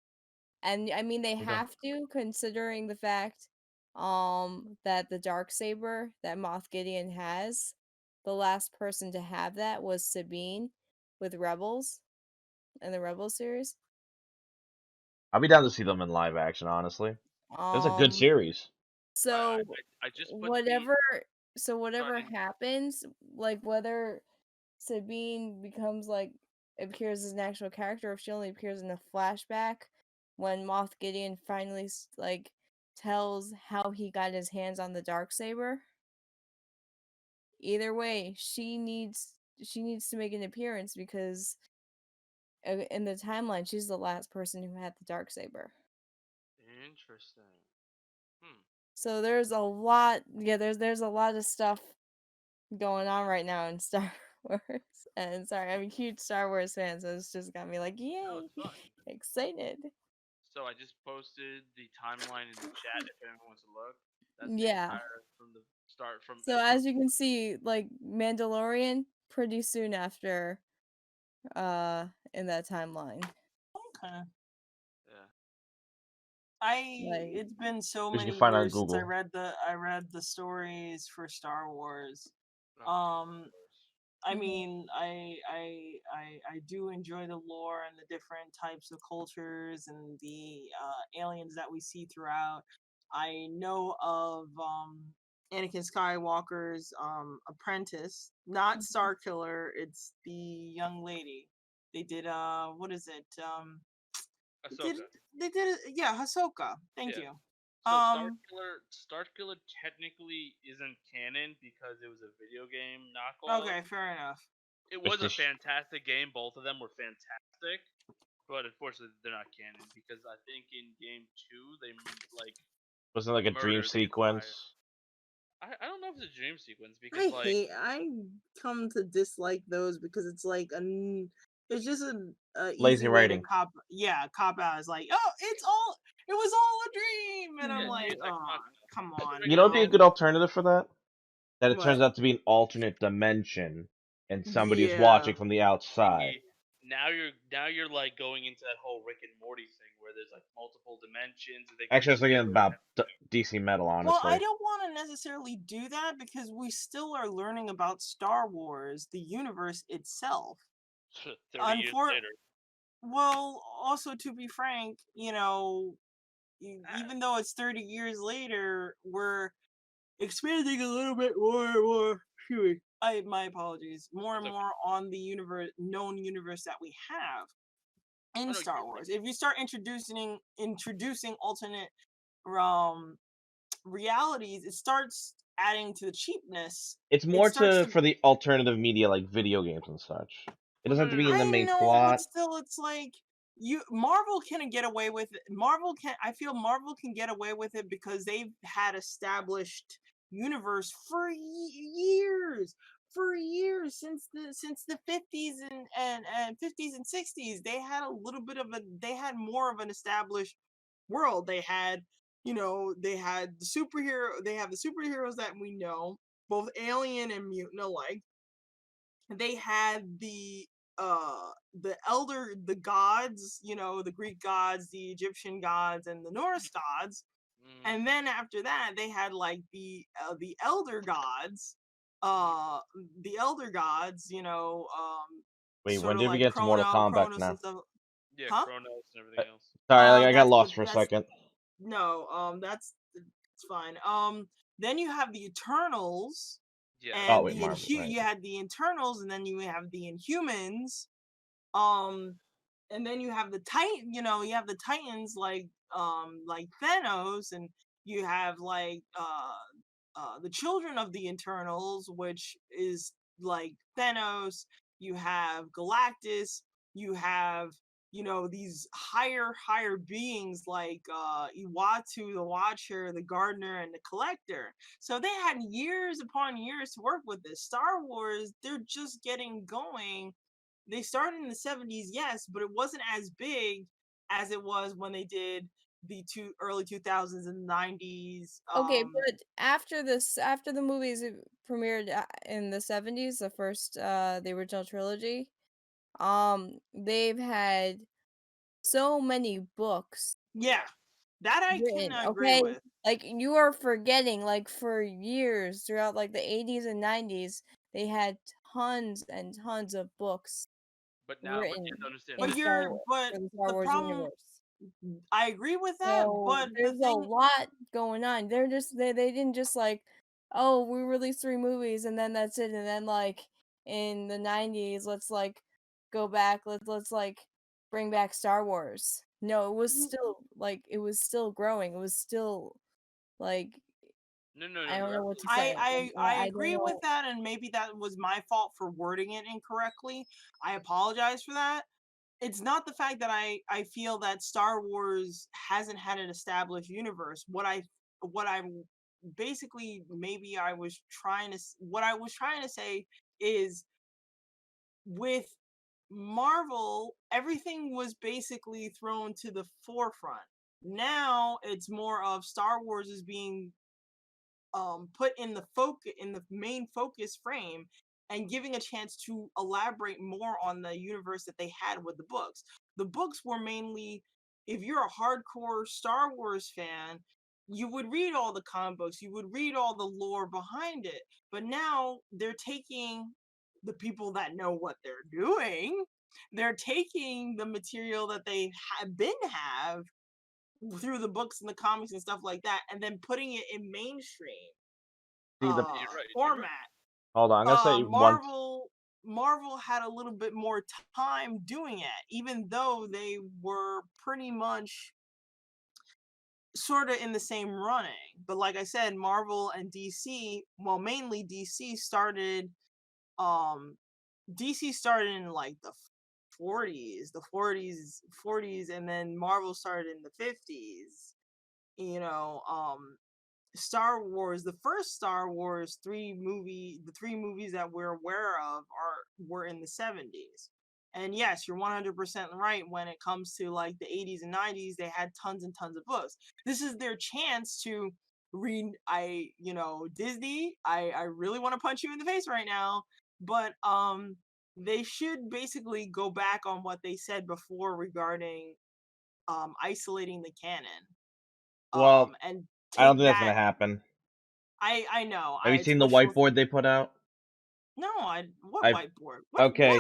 And I mean they Okay. have to, considering the fact that the Darksaber that Moff Gideon has, the last person to have that was Sabine with Rebels in the Rebels series. I'll be down to see them in live action, honestly. It was a good Um series. so I just put whatever Sorry. happens, like whether Sabine becomes like appears as an actual character, if she only appears in a flashback when Moff Gideon finally like tells how he got his hands on the Darksaber. Either way, she needs to make an appearance because in the timeline she's the last person who had the Darksaber. Interesting. So there's a lot, there's a lot of stuff going on right now in Star Wars. And sorry, I'm a huge Star Wars fan, so it's just got me like, No, yay, it's fine. excited. So I just posted the timeline in the chat if anyone wants to look. That's the Yeah. entire from the start from. So as you can see, like Mandalorian pretty soon after in that timeline. Okay. Yeah. Like, It's been so Which you many can find on years since I Google. read the stories for Star Wars. No, I mean, I do enjoy the lore and the different types of cultures and the aliens that we see throughout. I know of Anakin Skywalker's apprentice, not Starkiller. It's the young lady. They did what is it? Ahsoka. They did yeah, Ahsoka. Thank Yeah. you. So Starkiller technically isn't canon because it was a video game knockoff. Okay, fair enough. It was a fantastic game. Both of them were fantastic, but unfortunately they're not canon because I think in game 2 they like Wasn't it like a dream murdered the sequence? I don't know if it's a dream sequence because I come to dislike those because it's like it's just a Lazy easy way writing. to cop out. It's like, oh, it was all a dream, and I'm like, oh, come on. You know, it'd be a good alternative for that. That it What? turns out to be an alternate dimension, and somebody is Yeah. watching from the outside. Now you're like going into that whole Rick and Morty thing where there's like multiple dimensions. And Actually, I was thinking about DC Metal, honestly. Well, I don't want to necessarily do that because we still are learning about Star Wars, the universe itself. 30 years later. Well, also to be frank, you know, even though it's 30 years later, we're expanding a little bit more and more. My apologies. More and more on the known universe that we have in Star Wars. If you start introducing alternate realities, it starts adding to the cheapness. It's more for the alternative media like video games and such. It doesn't have to be in the main plot. But still, it's like Marvel can get away with it. I feel Marvel can get away with it because they've had established universe for years. For years, since the 50s and 50s and 60s, they had more of an established world. They had, they have the superheroes that we know, both alien and mutant alike. They had the gods, the Greek gods, the Egyptian gods, and the Norse gods. And then after that, they had like the elder gods, Wait, when did we get to Mortal Kombat now? Yeah, Chronos and everything else. Sorry, I got lost for a second. No, it's fine. Then you have the Eternals. Yeah. And you had the Internals, and then you have the Inhumans. And then you have the you have the Titans like like Thanos, and you have like the Children of the Eternals, which is like Thanos. You have Galactus. You have, you know, these higher beings like Iwatu, the Watcher, the Gardener, and the Collector. So they had years upon years to work with this. Star Wars, they're just getting going. They started in the 70s, yes, but it wasn't as big as it was when they did the early 2000s and 90s. Okay, but after the movies premiered in the 70s, the first the original trilogy, they've had so many books Yeah, that I can written, agree okay? with. Like you are forgetting, like for years throughout like the 80s and 90s, they had tons and tons of books But you written have to understand But this. but for the Star the Wars problem, universe. I agree with that, So but the there's a thing, lot going on. They didn't just like, oh, we released 3 movies and then that's it. And then like in the 90s, let's like go back. Let's like bring back Star Wars. No, it was still like it was still growing. It was still like No, I don't you're know what to absolutely I say. correct. I I don't agree with know. that, and maybe that was my fault for wording it incorrectly. I apologize for that. It's not the fact that I feel that Star Wars hasn't had an established universe. What I'm basically, maybe I was trying to what I was trying to say is, with Marvel, everything was basically thrown to the forefront. Now it's more of Star Wars is being put in the main focus frame, and giving a chance to elaborate more on the universe that they had with the books. The books were mainly, if you're a hardcore Star Wars fan, you would read all the comic books, you would read all the lore behind it. But now they're taking the people that know what they're doing, they're taking the material that they have through the books and the comics and stuff like that, and then putting it in mainstream See the You're right. You're right. format. hold on, I'm gonna say one. Marvel had a little bit more time doing it, even though they were pretty much sort of in the same running. But like I said, Marvel and DC, well, mainly um DC started in like the 40s, and then Marvel started in the 50s. You know, Star Wars, the first Star Wars the 3 movies that we're aware of were in the 70s. And yes, you're 100% right. When it comes to like the 80s and 90s, they had tons and tons of books. This is their chance to read. Disney, I really want to punch you in the face right now, but they should basically go back on what they said before regarding isolating the canon, Well, and I don't take think that's gonna that. happen. I know. Have you It's seen the wishful. whiteboard they put out? No, what I whiteboard? okay,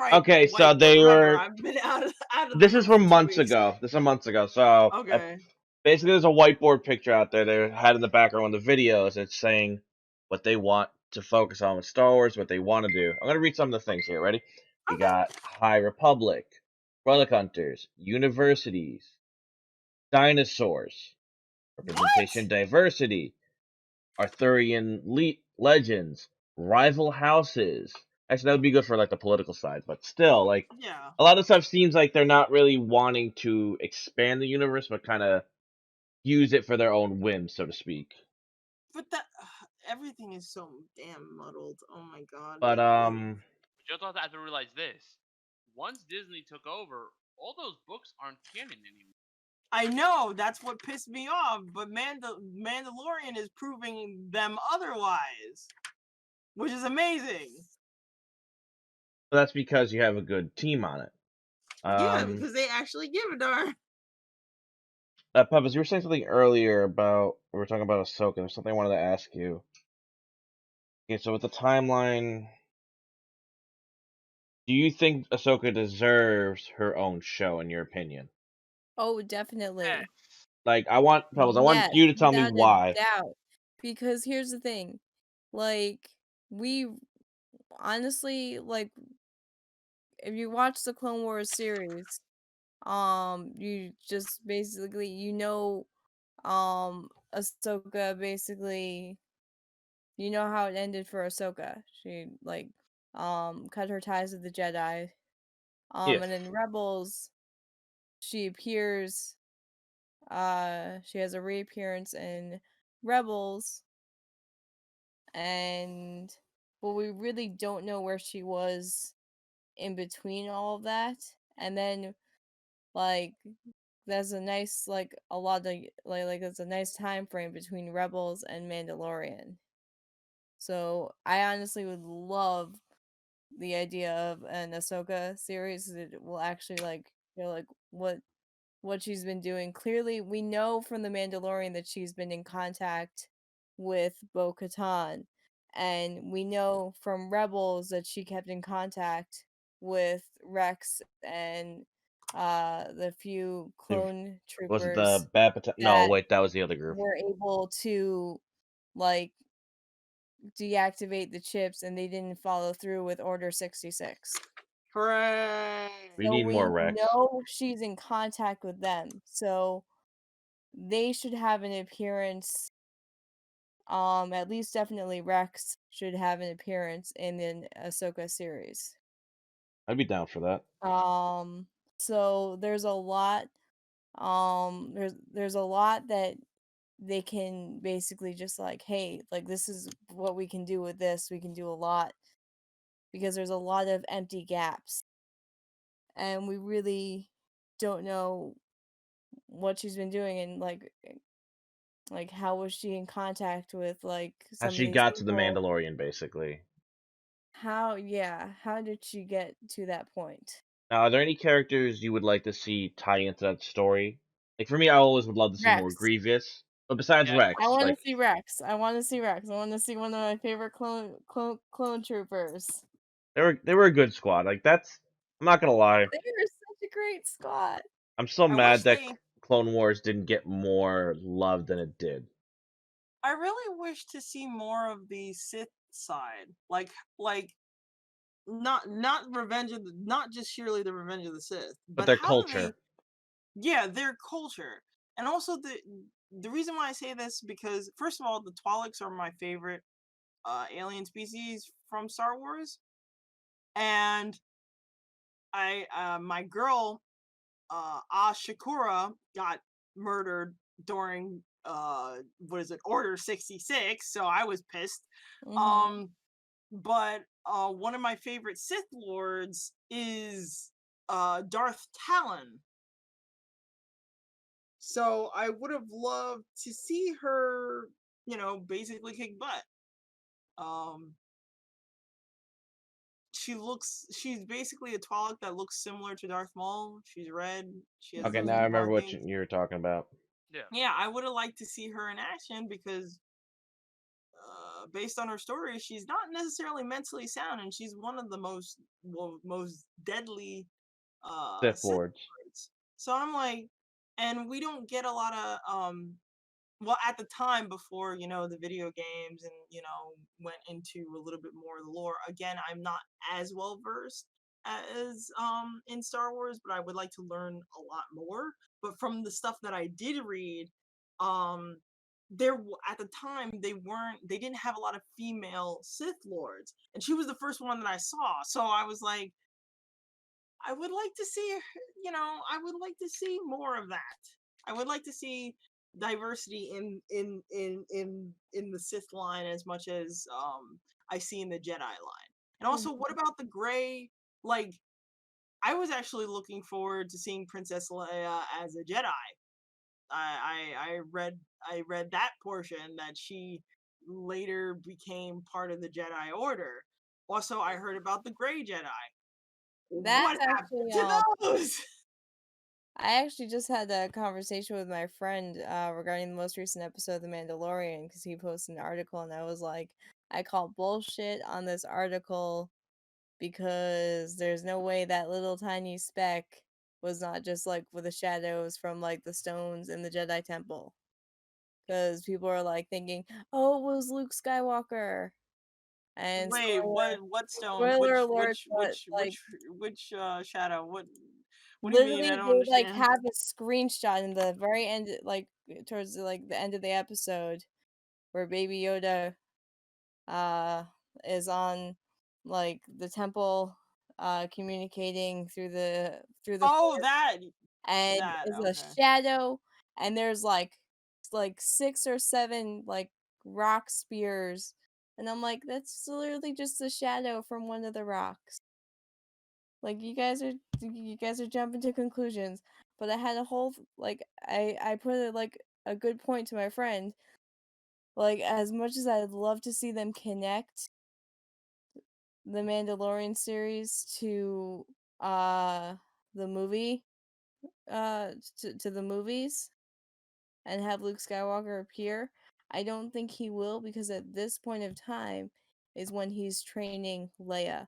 Right okay. So whiteboard? they Remember, were. I've been out of the This is house for from 2 months weeks. ago. This is months ago. So Okay. basically, there's a whiteboard picture out there they had in the background of the videos. It's saying what they want to focus on with Star Wars, what they want to do. I'm gonna read some of the things here. Ready? We Okay. got High Republic, Relic Hunters, universities, dinosaurs, What? representation, diversity, Arthurian legends, rival houses. Actually, that would be good for like the political side, but still, like Yeah. a lot of stuff seems like they're not really wanting to expand the universe, but kind of use it for their own whim, so to speak. But that everything is so damn muddled. Oh my god. But But you also have to realize this: once Disney took over, all those books aren't canon anymore. I know that's what pissed me off, but Mandalorian is proving them otherwise, which is amazing. that's because you have a good team on it. Yeah, because they actually give a darn. Peppers, you were saying something earlier about we were talking about Ahsoka. There's something I wanted to ask you. Okay, so with the timeline, do you think Ahsoka deserves her own show, in your opinion? Oh, definitely. Yes. Like, I want Pebbles. I want Yes, you to tell me without a why. doubt. Because here's the thing. Like, we honestly, like, if you watch the Clone Wars series, You just basically Ahsoka basically you know how it ended for Ahsoka. She like cut her ties with the Jedi. Yeah. And in Rebels she appears she has a reappearance in Rebels, and but we really don't know where she was in between all of that. And then like there's a nice like a lot of like there's a nice time frame between Rebels and Mandalorian. So I honestly would love the idea of an Ahsoka series that will actually like like what she's been doing. Clearly, we know from the Mandalorian that she's been in contact with Bo-Katan, and we know from Rebels that she kept in contact with Rex and the few The, clone was it troopers the Bad Potato? No, that wait, that was the other group. were able to like deactivate the chips, and they didn't follow through with Order 66. Hooray! We So need we more Rex. know she's in contact with them. So they should have an appearance. At least definitely Rex should have an appearance in the Ahsoka series. I'd be down for that. So there's a lot. There's a lot that they can basically just like, hey, like this is what we can do with this. We can do a lot because there's a lot of empty gaps, and we really don't know what she's been doing, and like how was she in contact with like How some of she these got to the people. Mandalorian, basically. How did she get to that point? Now, are there any characters you would like to see tie into that story? Like, for me, I always would love to see more Rex. Grievous. But besides Yeah, Rex, I want to like, see Rex. I want to see Rex. I want to see one of my favorite clone troopers. they were a good squad. Like, that's... I'm not gonna lie. They were such a great squad. I'm so I mad wish that they. Clone Wars didn't get more love than it did. I really wish to see more of the Sith side, like not Revenge of the, not just surely the Revenge of the Sith, But but their how do they? culture. Yeah, their culture, and also the reason why I say this because first of all, the Twi'leks are my favorite alien species from Star Wars, and my girl Ashakura got murdered during what is it, Order 66, so I was pissed. Mm-hmm. But one of my favorite Sith lords is Darth Talon. So I would have loved to see her, basically kick butt. Um she's basically a Twi'lek that looks similar to Darth Maul. She's red. She has Okay, those now I Mm-hmm. remember what markings. you were talking about. yeah. Yeah, I would have liked to see her in action because based on her story, she's not necessarily mentally sound, and she's one of the most deadly Sith Sith Lords. lords. So I'm like, and we don't get a lot of well, at the time before the video games and went into a little bit more of the lore. Again, I'm not as well versed as in Star Wars, but I would like to learn a lot more. But from the stuff that I did read, um at the time they didn't have a lot of female Sith lords, and she was the first one that I saw. So I was like, I would like to see, I would like to see more of that. I would like to see diversity in the Sith line as much as I see in the Jedi line. And also, what about the gray? Like, I was actually looking forward to seeing Princess Leia as a Jedi. I read that portion that she later became part of the Jedi Order. Also, I heard about the Gray Jedi. What That's happened actually to those? I actually just had a conversation with my friend regarding the most recent episode of The Mandalorian because he posted an article, and I was like, I call bullshit on this article because there's no way that little tiny speck was not just like with the shadows from like the stones in the Jedi Temple. Because people are like thinking, oh, it was Luke Skywalker. And Wait, what stones? spoiler alert, but like Which shadow? What do you mean? Literally, I don't they like understand. have a screenshot in the very end, like towards the end of the episode, where Baby Yoda uh is on like the temple communicating through the Oh, force, that and that is a okay. shadow, and there's like 6 or 7 like rock spears, and I'm like, that's literally just a shadow from one of the rocks. Like you guys are jumping to conclusions, but I had a whole like I put it like a good point to my friend. Like, as much as I'd love to see them connect the Mandalorian series to uh the movie to the movies and have Luke Skywalker appear, I don't think he will, because at this point of time is when he's training Leia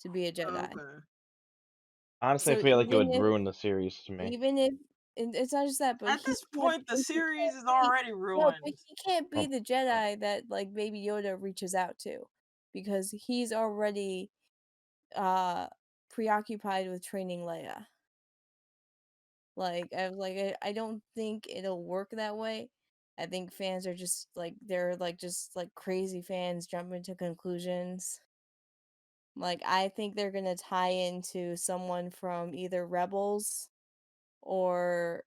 to be a Jedi. Okay. Honestly, I So feel like it would ruin the series to me. even if and it's not just that, but At he this can't point, the he series can't is be already no, but ruined. he can't be Oh, the Jedi that like Baby Yoda reaches out to, because he's already uh preoccupied with training Leia. Like I don't think it'll work that way. I think fans are just like they're like just like crazy fans jumping to conclusions. Like I think they're gonna tie into someone from either Rebels or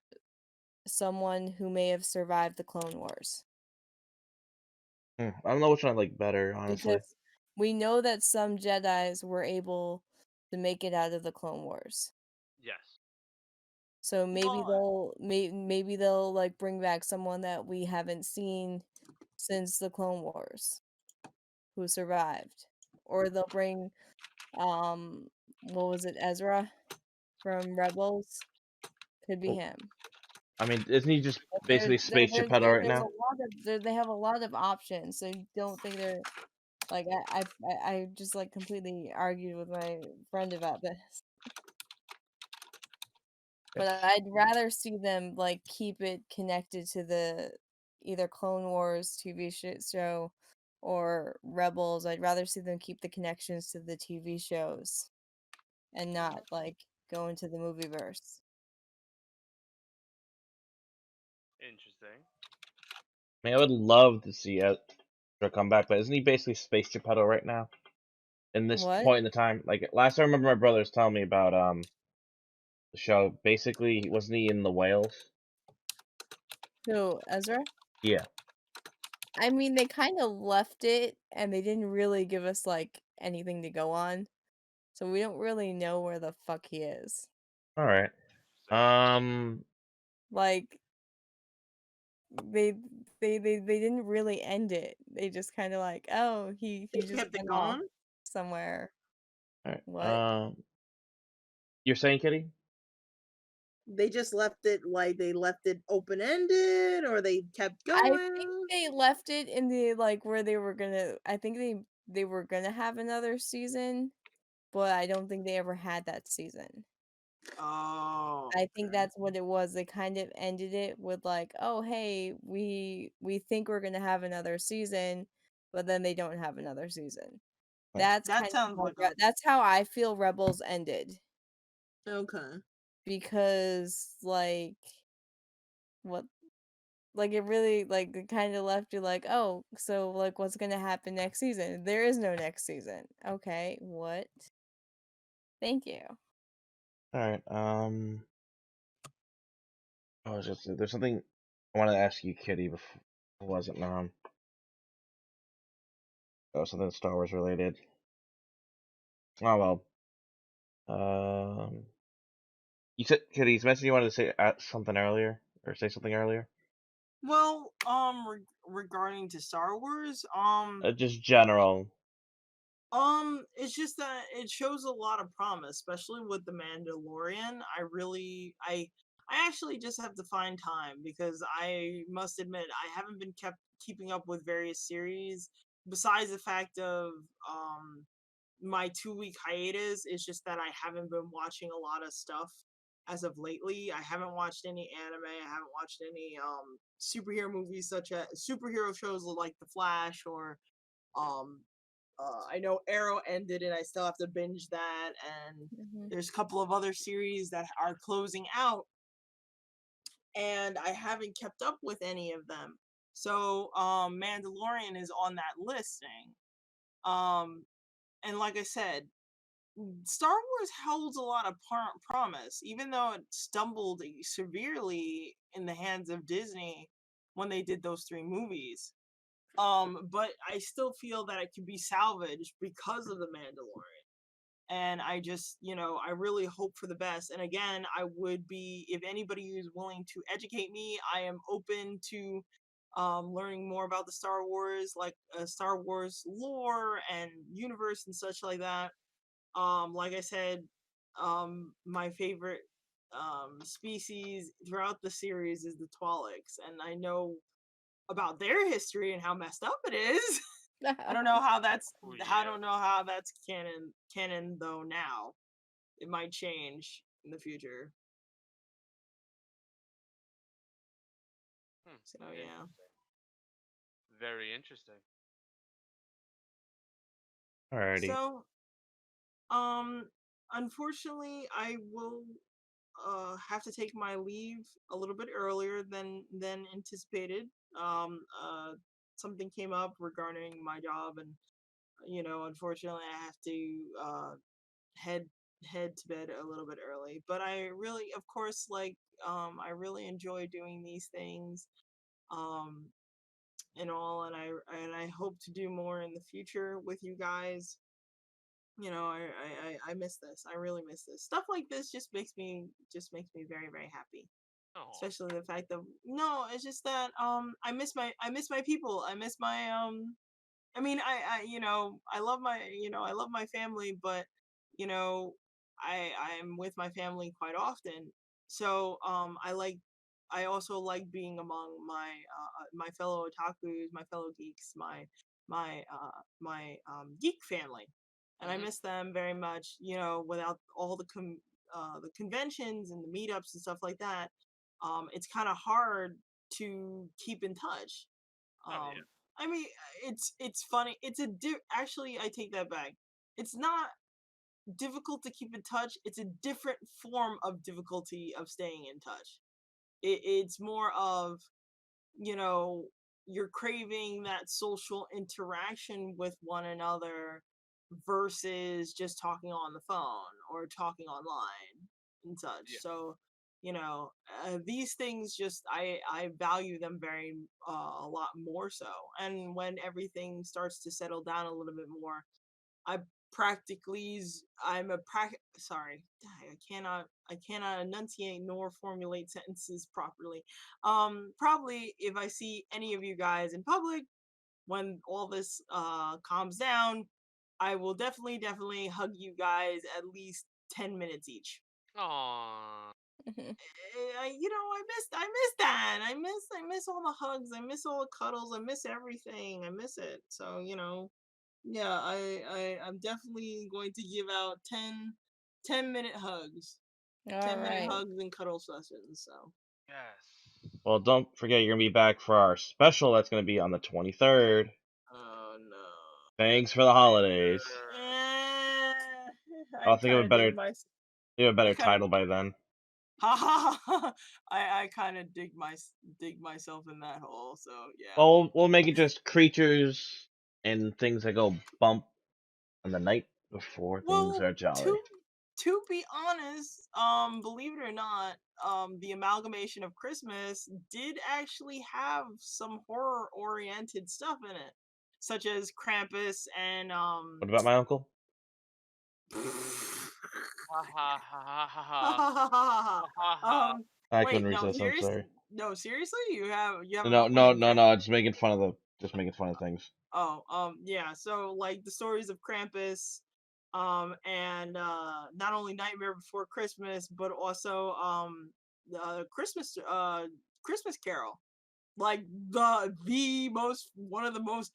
someone who may have survived the Clone Wars. I don't know which one I like better, honestly. Because we know that some Jedis were able to make it out of the Clone Wars. Yes. So maybe Well, maybe they'll like bring back someone that we haven't seen since the Clone Wars who survived. Or they'll bring what was it, Ezra from Rebels? Could be Well, him. I mean, isn't he just But basically Space Geppetto right there's a now? lot of they have a lot of options, so you don't think they're like I just like completely argued with my friend about this. But It's I'd rather see them like keep it connected to the either Clone Wars TV show or Rebels. I'd rather see them keep the connections to the TV shows and not like go into the movie verse. Interesting. I mean, I would love to see Ezra come back, but isn't he basically Space Geppetto right now? In this What? point in the time, like last I remember, my brother was telling me about the show. Basically, wasn't he in the whales? Who, Ezra? Yeah. I mean, they kind of left it and they didn't really give us like anything to go on. So we don't really know where the fuck he is. All right. Interesting. Like they they didn't really end it. They just kind of like, oh, they he just kept it went off going. somewhere. All right. What? You're saying, Kitty? They just left it like they left it open ended, or they kept I think going. they left it in the like where they were gonna. I think they were gonna have another season, but I don't think they ever had that season. Oh, I think okay. that's what it was. They kind of ended it with like, oh hey, we think we're gonna have another season, but then they don't have another season. Right. That's That kind of sounds like a that's how I feel Rebels ended, okay. because like what like it really like it kind of left you like, oh, so like what's gonna happen next season? There is no next season. Okay, what? Thank you. All right. I was just there's something I wanted to ask you, Kitty. Before it wasn't something Star Wars related. Oh well. Um, you said, Kitty, you mentioned you wanted to say something earlier, or say something earlier. Well, regarding to Star Wars, Just general. it's just that it shows a lot of promise, especially with the Mandalorian. I actually just have to find time, because I must admit I haven't been kept keeping up with various series. Besides the fact of my 2 week hiatus, it's just that I haven't been watching a lot of stuff as of lately. I haven't watched any anime. I haven't watched any superhero movies, such as superhero shows like The Flash or um I know Arrow ended, and I still have to binge that. And Mhm. there's a couple of other series that are closing out, and I haven't kept up with any of them. So, Mandalorian is on that listing. And like I said, Star Wars holds a lot of promise, even though it stumbled severely in the hands of Disney when they did those 3 movies. But I still feel that it can be salvaged because of the Mandalorian. And I just, I really hope for the best. And again, I would be, if anybody is willing to educate me, I am open to learning more about the Star Wars, like Star Wars lore and universe and such like that. Like I said, my favorite species throughout the series is the Twalics, and I know about their history and how messed up it is. I don't know how that's Oh, I yeah. don't know how that's canon though now. It might change in the future. So yeah. Interesting. Very interesting. Alrighty. So unfortunately I will have to take my leave a little bit earlier than anticipated. Something came up regarding my job, and unfortunately I have to head head to bed a little bit early. But I really, of course, I really enjoy doing these things, um, and all, and I hope to do more in the future with you guys. I miss this. I really miss this. Stuff like this just makes me very, very happy. Oh, Especially the fact that no, it's just that I miss my people. I miss my I mean, I love my family, but you know, I'm with my family quite often. So I also like being among my fellow otakus, my fellow geeks, my geek family, and I Mhm. miss them very much. Without all the conventions and the meetups and stuff like that, it's kind of hard to keep in touch. Oh, yeah. I mean, it's funny. Actually, I take that back. It's not difficult to keep in touch. It's a different form of difficulty of staying in touch. It's more of, you know, you're craving that social interaction with one another versus just talking on the phone or talking online and such. Yeah. So, these things just I value them very a lot more so. And when everything starts to settle down a little bit more, I sorry, I cannot enunciate nor formulate sentences properly. Probably if I see any of you guys in public when all this calms down, I will definitely hug you guys at least 10 minutes each. Aw. I miss that. I miss all the hugs. I miss all the cuddles. I miss everything. I miss it. So, yeah, I'm definitely going to give out 10-minute hugs. All 10-minute right. hugs and cuddle sessions. So Yes. Well, don't forget you're gonna be back for our special. That's gonna be on the 23rd. oh no. Thanks for the holidays. Eh, I'll I think of kind a of better, dig my I better kind of title by then. ha ha ha. I kind of dig myself in that hole. So yeah. Well, we'll make it just creatures and things that go bump on the night before things Well, are jolly. to be honest, believe it or not, the amalgamation of Christmas did actually have some horror oriented stuff in it, such as Krampus and What about my uncle? Ha ha ha ha ha ha ha ha. I couldn't wait, no, resist. I'm sorry. seriously, you have an No, uncle no, named no, Krampus? no. Just making fun of things. Oh, yeah. So like the stories of Krampus, and not only Nightmare Before Christmas, but also Christmas Carol, like the most one of the most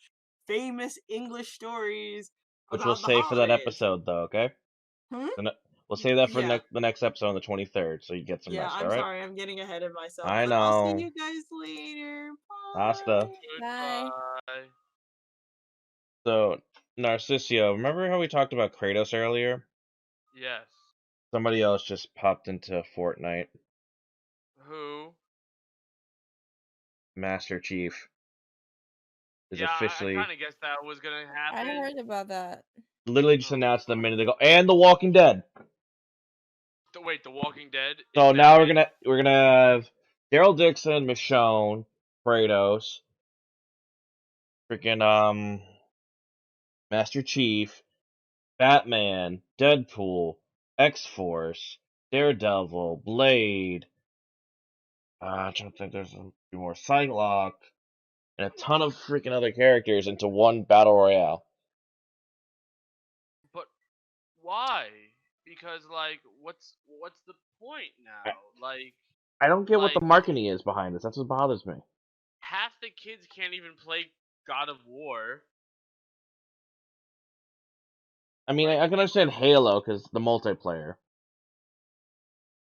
famous English stories Which we'll about the save for that holidays. episode, though. Okay. Hmm? We'll save that for Yeah, the next episode on the 23rd, so you get some yeah. rest. All I'm right. sorry, I'm getting ahead of myself, I but I'll see know. you guys later. Hasta. Bye. Bye. Goodbye. So Narciso, remember how we talked about Kratos earlier? Yes. Somebody else just popped into Fortnite. Who? Master Chief is Yeah, I officially kind of guessed that was gonna I happen. heard about that. literally just Oh, announced a minute ago. And The Walking Dead. wait, The Walking Dead is So back now in? we're gonna have Daryl Dixon, Michonne, Kratos, freaking Master Chief, Batman, Deadpool, X-Force, Daredevil, Blade. I'm trying to think. There's a few more. Psylocke, and a ton of freaking other characters into one battle royale. But why? Because like, what's the point I, now? Like, I don't get what the like marketing is behind this. That's what bothers me. half the kids can't even play God of War. I mean, Like, I can understand Halo because the multiplayer.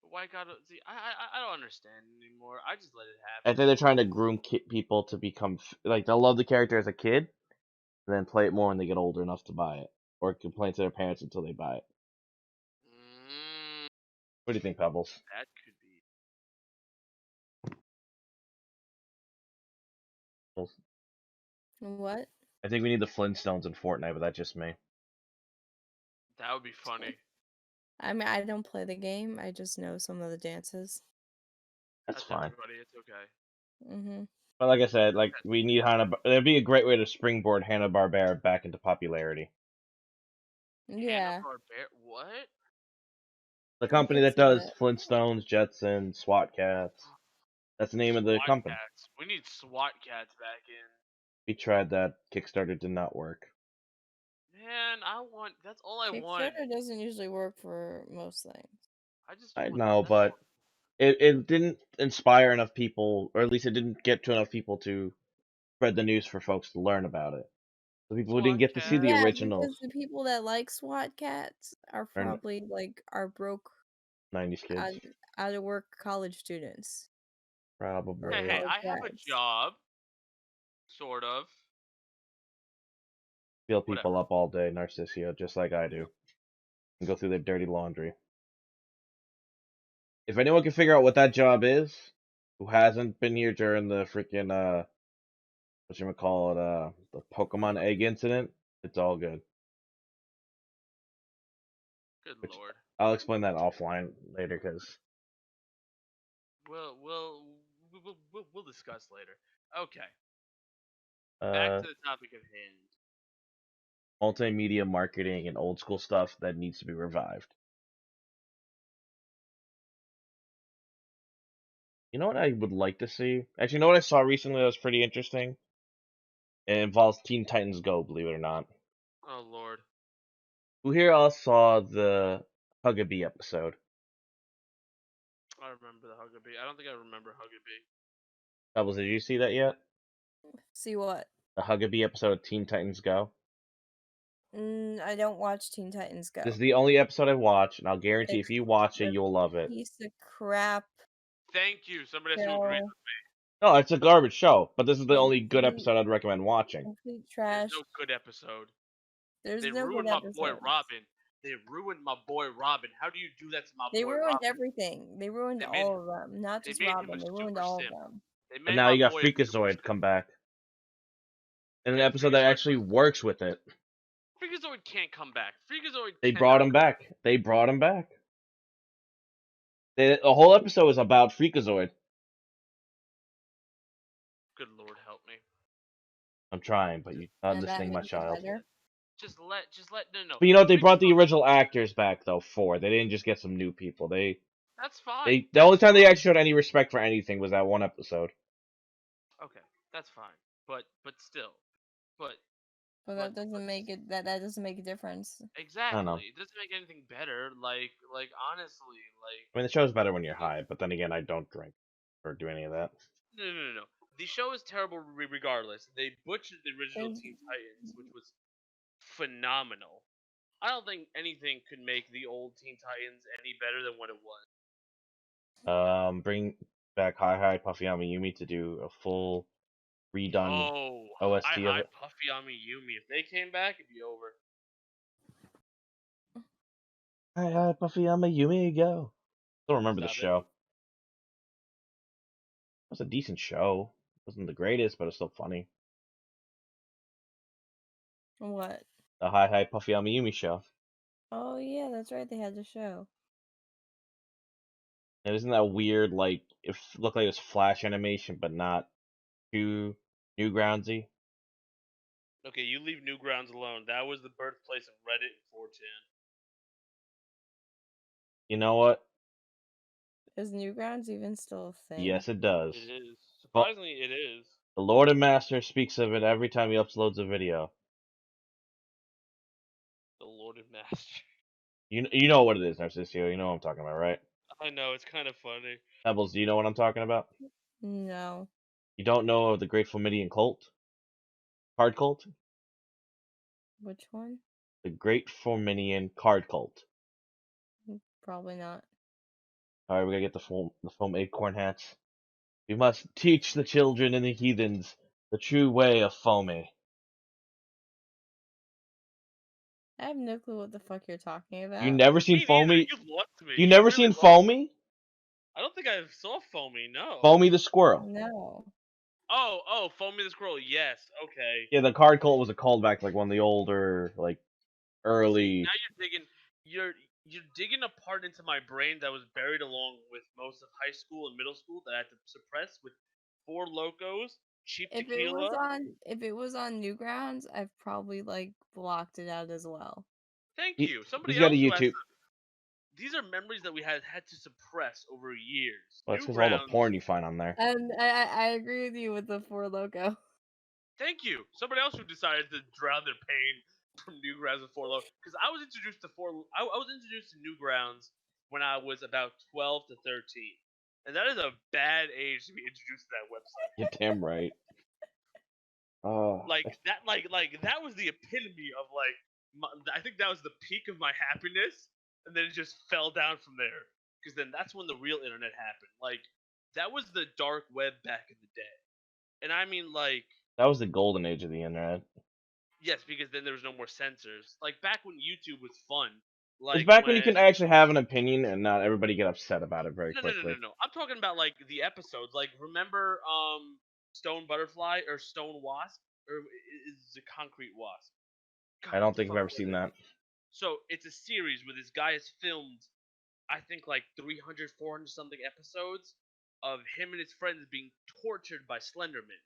why God? See, I don't understand anymore. I just let it I happen. think they're trying to groom people to become like they'll love the character as a kid, and then play it more when they get older enough to buy it, or complain to their parents until they buy it. Mm, What do you think, Pebbles? that could be. Pebbles? What? I think we need the Flintstones in Fortnite, but that's just me. That would be funny. I mean, I don't play the game. I just know some of the dances. That's fine. Everybody. It's okay. Mm-hmm. But like I said, like we need Hanna. That'd be a great way to springboard Hanna-Barbera back into popularity. Yeah, Hanna-Barbera. What? The I company could that see does that. Flintstones, Jetsons, SWAT Cats. That's the name of the SWAT company. cats. We need SWAT cats back in. We tried that. Kickstarter did not work. Man, that's all I want. Kickstarter doesn't usually work for most things. I just I want. know, That's all. but it didn't inspire enough people, or at least it didn't get to enough people to spread the news for folks to learn about it. The people who didn't SWAT get to see the cat. Yeah, originals because the people that like SWAT cats are are probably like are broke 90s kids. out of work college students or Hey, Probably. hey, college I have a grads. job. Sort of. Feel Whatever. people up all day, Narcissia, just like I do. And go through their dirty laundry. If anyone can figure out what that job is, who hasn't been here during the freaking whatchamacallit, the Pokemon egg incident, it's all good. Good Which lord. I'll explain that offline later, because We'll discuss later. Okay. Back uh, to the topic at hand. multimedia marketing and old school stuff that needs to be revived. You know what I would like to see? Actually, you know what I saw recently that was pretty interesting? It involves Teen Titans Go, believe it or not. Oh lord. Who here else saw the Huggabee episode? I remember the Huggabee. I don't think I remember Huggabee. Pebbles, did you see that yet? See what? The Huggabee episode of Teen Titans Go? I don't watch Teen Titans Go. This is the only episode I watched, and I'll guarantee It's if you watch it, a you'll love it. piece of crap Thank you. Somebody has to agree show. with me. No, it's a garbage show, but this is the only good Complete, episode I'd recommend watching. complete There's trash. no good episode. There's They no good ruined my boy episodes. Robin. They ruined my boy Robin. How do you do that to my They boy ruined Robin? everything. They ruined They made all of them. Not they just made him Robin. a They ruined super all of simp. them. They And made now my you got boy a super Freakazoid simp. come back. In an Yeah, episode that Freakazoid actually works with it. Freakazoid can't come back. Freakazoid They cannot brought him back. They brought him back. The whole episode was about Freakazoid. Good lord help me. I'm trying, but you're not And that listening, my makes it child. better. Just let no. But you know what? They brought the Freakazoid- original actors back though. They didn't just get some new people. That's fine. The only time they actually showed any respect for anything was that one episode. Okay, that's fine. But still. But But that doesn't make it. That doesn't make a difference. exactly. It doesn't make anything better. Like honestly, like I mean, the show's better when you're high, but then again, I don't drink or do any of that. no. The show is terrible regardless. They butchered the original There's- Teen Titans, which was phenomenal. I don't think anything could make the old Teen Titans any better than what it was. Bring back Hi Hi Puffy Yumi to do a full redone Oh, OST of I it. Puffy Ami Yumi. If they came back, it'd be over. Hi, Buffy, I'm a Yumi go. Still remember the Stop it. show. It was a decent show. It wasn't the greatest, but it's still funny. What? The Hi Puffy I'm a Yumi show. Oh yeah, that's right. They had the show. And isn't that weird? Like, it looked like it was Flash animation, but not too Newgroundsy. Okay, you leave Newgrounds alone. That was the birthplace of Reddit and 4chan. You know what? Is Newgrounds even still a thing? Yes, it does. It is. Well, Surprisingly, it is. the Lord and Master speaks of it every time he uploads a video. The Lord and Master. You know what it is, Narciso. You know what I'm talking about, right? I know, it's kind of funny. Pebbles, do you know what I'm talking about? No. You don't know of the Great Flaminian cult? Card cult? Which one? The Great Flaminian card cult. Probably not. Alright, we gotta get the foam acorn hats. We must teach the children and the heathens the true way of foamy. I have no clue what the fuck you're talking about. You never seen Me neither. Foamy? You lost me. You never really seen lost me. Foamy? I don't think I saw Foamy, no. Foamy the squirrel. No. Oh, Foamy the Squirrel, yes, okay. Yeah, the card cult was a callback to like one of the older, like early. See, now you're digging a part into my brain that was buried along with most of high school and middle school that I had to suppress with Four Locos, Cheap If Tequila. it was on Newgrounds, I've probably like blocked it out as well. Thank He- you. Somebody he's got a else who has YouTube. to, these are memories that we had to suppress over years. Well, that's because all the Newgrounds. porn you find on there. And I agree with you with the Four Loco. Thank you. Somebody else who decided to drown their pain from Newgrounds and Four Low. Because I was introduced to I was introduced to Newgrounds when I was about 12 to 13, and that is a bad age to be introduced to that website. You're damn right. Oh, Like that was the epitome of I think that was the peak of my happiness, and then it just fell down from there. Because then that's when the real internet happened. Like that was the dark web back in the day, and I mean like. that was the golden age of the internet. Yes, because then there was no more censors. Like back when YouTube was fun. It's Like back when you can actually have an opinion and not everybody get upset about it very quickly. No. I'm talking about like the episodes. Like remember Stone Butterfly or Stone Wasp or is it Concrete Wasp? God, I what don't the think I've fuck ever was seen it? that. So it's a series where this guy has filmed, I think like 300, 400 something episodes of him and his friends being tortured by Slenderman,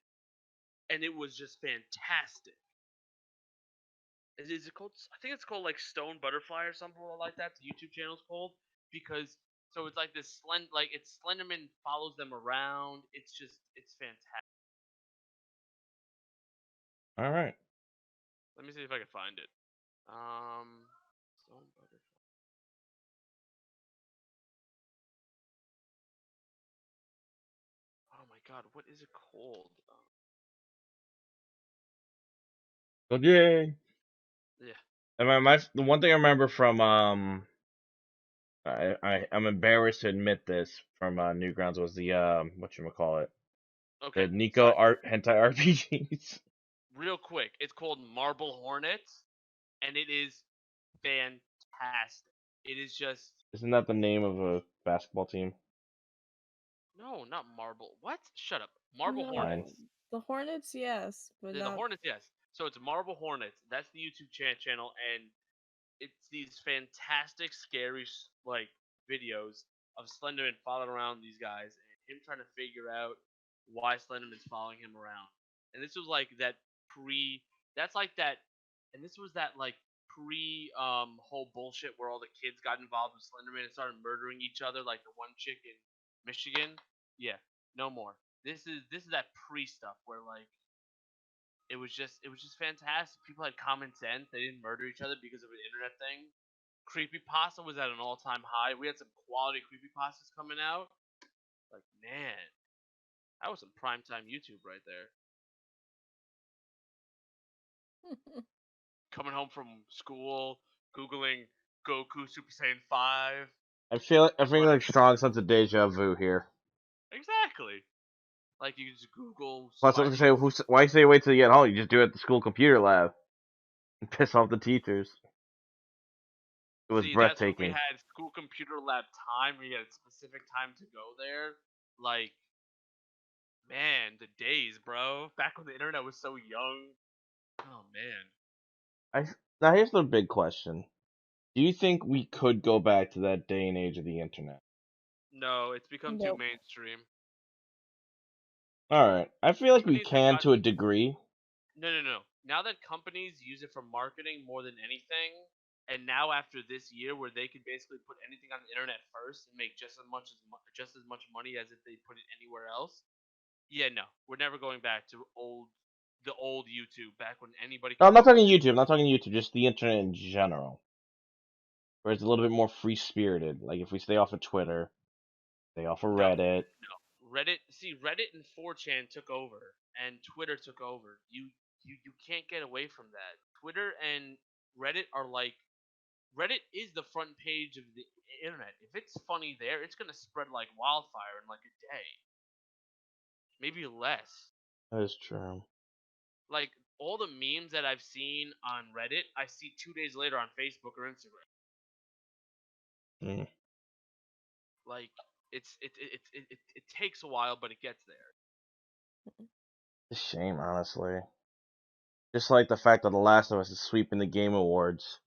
and it was just fantastic. Is it called? I think it's called like Stone Butterfly or something like that. The YouTube channel's called because so it's like this it's Slenderman follows them around. It's fantastic. All right. Let me see if I can find it. Stone Butterfly. Oh my God, what is it called? So yay. Yeah. And the one thing I remember from I'm embarrassed to admit this from Newgrounds was the whatchamacallit, Okay. the Nico So art hentai RPGs. real quick, it's called Marble Hornets, and it is fantastic. It is just Isn't that the name of a basketball team? no, not Marble. What? Shut up. Marble No, Hornets. the Hornets, yes, but The not. Hornets, yes. So it's Marble Hornets. That's the YouTube channel, and it's these fantastic, scary like videos of Slenderman following around these guys and him trying to figure out why Slenderman's following him around. And this was like that pre. That's like that, and this was that like pre whole bullshit where all the kids got involved with Slenderman and started murdering each other, like the one chick in Michigan. Yeah, no more. This is that pre stuff where like it was just fantastic. People had common sense. They didn't murder each other because of an internet thing. Creepypasta was at an all-time high. We had some quality creepypastas coming out. Like man, that was some primetime YouTube right there. Coming home from school, googling Goku Super Saiyan 5. I'm feeling like strong sense of deja vu here. Exactly. Like you just Google Plus, I was spider. gonna say, why say wait till you get home? You just do it at the school computer lab and piss off the teachers. It was See, that's when we breathtaking. had school computer lab time. We had a specific time to go there. Like, man, the days, bro. Back when the internet was so young. Oh man. Now here's the big question: do you think we could go back to that day and age of the internet? No, it's become too Nope. mainstream. All right, I feel like we Companies have can to a gotten degree. no. Now that companies use it for marketing more than anything, and now after this year where they could basically put anything on the internet first and make just as much money as if they put it anywhere else. Yeah, no, we're never going back to the old YouTube back when anybody No, could I'm not post talking YouTube. anything. I'm not talking YouTube. Just the internet in general, where it's a little bit more free spirited. Like if we stay off of Twitter, stay off of No, Reddit. Reddit and 4chan took over, and Twitter took over. You can't get away from that. Twitter and Reddit are like Reddit is the front page of the internet. If it's funny there, it's gonna spread like wildfire in like a day, maybe less. That is true. Like all the memes that I've seen on Reddit, I see 2 days later on Facebook or Instagram. Mm. Like it takes a while, but it gets there. It's a shame, honestly. Just like the fact that The Last of Us is sweeping the Game Awards.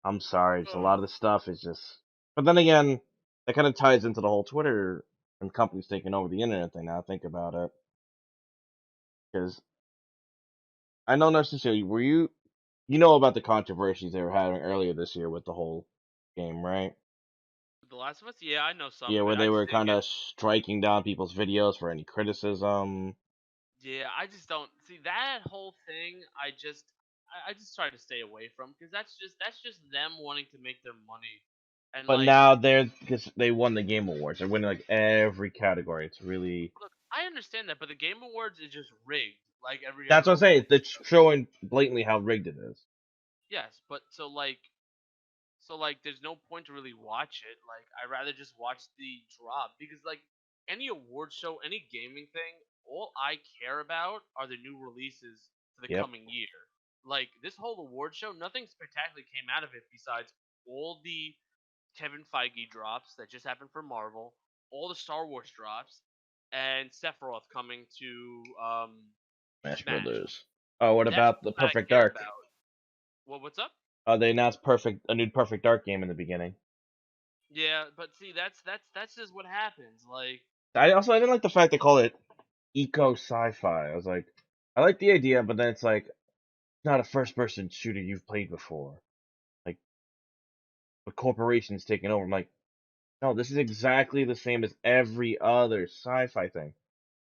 I'm sorry, just a lot of the stuff is just. But then again, that kind of ties into the whole Twitter and companies taking over the internet thing. Now I think about it, because I know necessarily you know about the controversies they were having earlier this year with the whole game, right? The Last of Us, yeah, I know some Yeah, of where it. I they just were didn't kind get. of striking down people's videos for any criticism. Yeah, I just don't see that whole thing. I just try to stay away from because that's just them wanting to make their money, and But like, now because they won the Game Awards, they're winning like every category. It's really look, I understand that, but the Game Awards is just rigged, like every that's other what I'm saying. award It's show. showing blatantly how rigged it is. Yes, but so there's no point to really watch it. Like I'd rather just watch the drop because like any award show, any gaming thing, all I care about are the new releases for the Yep. coming year. Like this whole award show, nothing spectacular came out of it besides all the Kevin Feige drops that just happened for Marvel, all the Star Wars drops, and Sephiroth coming to Smash Smash. Brothers. Oh, what That's about all the that I Perfect care Dark? about. Well, what's up? They announced a new Perfect Dark game in the beginning. Yeah, but see, that's just what happens. Like, I didn't like the fact they call it eco sci-fi. I was like, I like the idea, but then it's like it's not a first-person shooter you've played before. Like, a corporation's taking over. I'm like, no, this is exactly the same as every other sci-fi thing.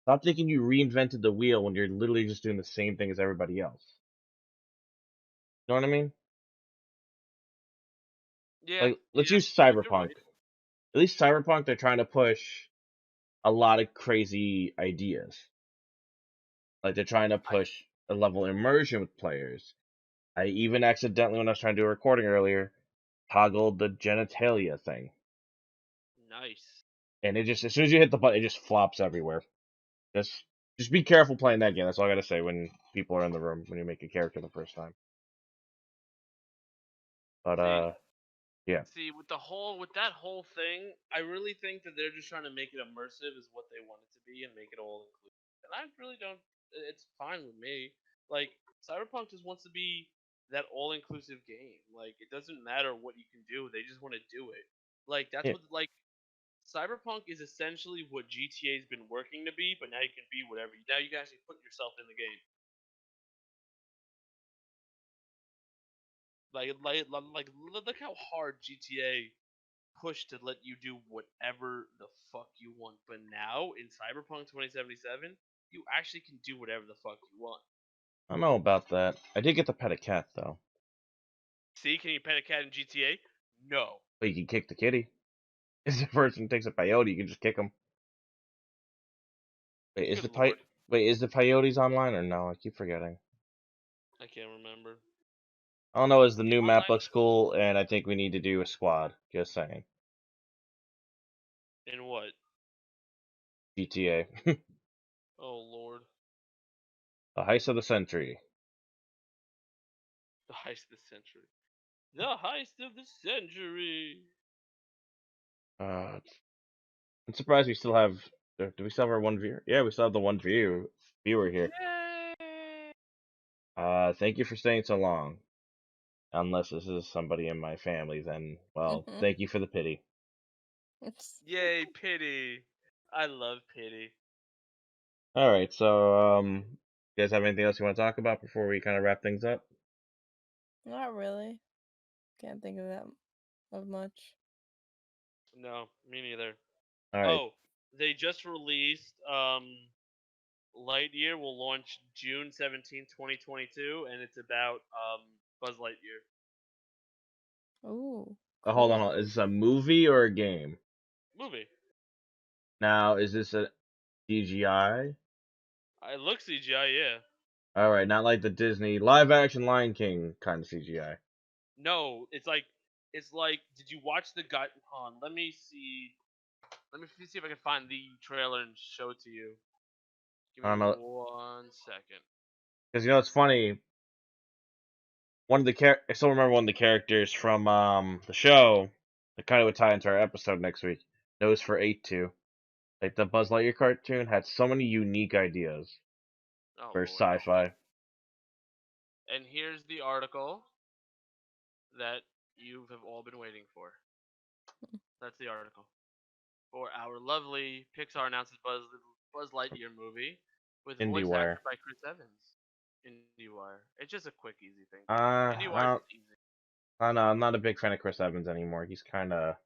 Stop thinking you reinvented the wheel when you're literally just doing the same thing as everybody else. You know what I mean? yeah, Like, let's yeah, use no, you're Cyberpunk. right. At least Cyberpunk, they're trying to push a lot of crazy ideas. Like, they're trying to I push a level of immersion with players. I even accidentally, when I was trying to do a recording earlier, toggled the genitalia thing. nice. And it just, as soon as you hit the button, it just flops everywhere. Just, just be careful playing that game. That's all I gotta say when people are in the room, when you make a character the first time. But, See, yeah. see, with that whole thing, I really think that they're just trying to make it immersive, is what they want it to be, and make it all inclusive. And I really don't. It's fine with me. Like Cyberpunk just wants to be that all-inclusive game. Like it doesn't matter what you can do; they just want to do it. Like that's Yeah. what like Cyberpunk is essentially what GTA's been working to be, but now you can be whatever. Now you can actually put yourself in the game. Look how hard GTA pushed to let you do whatever the fuck you want. But now in Cyberpunk 2077, you actually can do whatever the fuck you want. I don't know about that. I did get to pet a cat, though. See, can you pet a cat in GTA? No. But you can kick the kitty. If the person takes a peyote, you can just kick them. Wait, Good lord, is the peyotes online or no? I keep forgetting. I can't remember. All I know is the The new map online looks cool, and I think we need to do a squad. Just saying. in what? GTA. The heist of the century. The heist of the century. The heist of the century. I'm surprised we still have. Do we still have our one viewer? Yeah, we still have the one viewer here. Yay! Thank you for staying so long. Unless this is somebody in my family, then well, thank you for the pity. Yay, pity. I love pity. All right, so you guys have anything else you want to talk about before we kind of wrap things up? Not really. Can't think of that of much. No, me neither. All right. Oh, they just released Lightyear will launch June 17th, 2022, and it's about Buzz Lightyear. Ooh. Hold Cool. on. Is this a movie or a game? Movie. Now, is this a CGI? It looks CGI, yeah. All right, not like the Disney live-action Lion King kind of CGI. No, it's like did you watch the gut? Hold on, let me see. Let me see if I can find the trailer and show it to you. Give I me don't know, 1 second. because it's funny. I still remember one of the characters from the show that kind of would tie into our episode next week. Knows for 8-2. Like the Buzz Lightyear cartoon had so many unique ideas Oh, for Lord. sci-fi. And here's the article that you have all been waiting for. That's the article. For our lovely Pixar announces Buzz Lightyear movie with voice IndieWire. acted by Chris Evans. IndieWire. It's just a quick, easy thing. I IndieWire is easy. don't know. I'm not a big fan of Chris Evans anymore. He's kind of.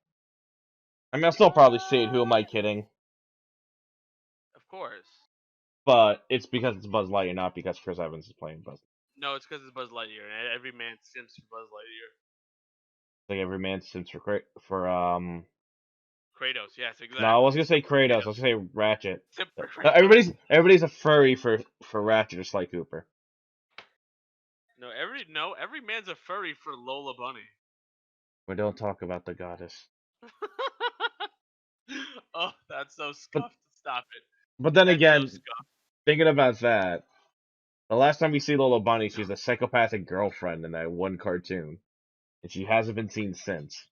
I mean, I'll still probably see it. Who am I kidding? Of course. But it's because it's Buzz Lightyear, not because Chris Evans is playing Buzz. No, it's because it's Buzz Lightyear, and every man simps for Buzz Lightyear. Like every man sims for Kratos, yes, exactly. No, I was gonna say Kratos. I was gonna say Ratchet. Simp for No, Kratos. everybody's a furry for Ratchet, just like Cooper. No, every man's a furry for Lola Bunny. We don't talk about the goddess. Oh, that's so scuffed. Stop it. But then That's again, so scuffed. thinking about that, the last time we see Lola Bunny, she's a psychopathic girlfriend in that one cartoon, and she hasn't been seen since.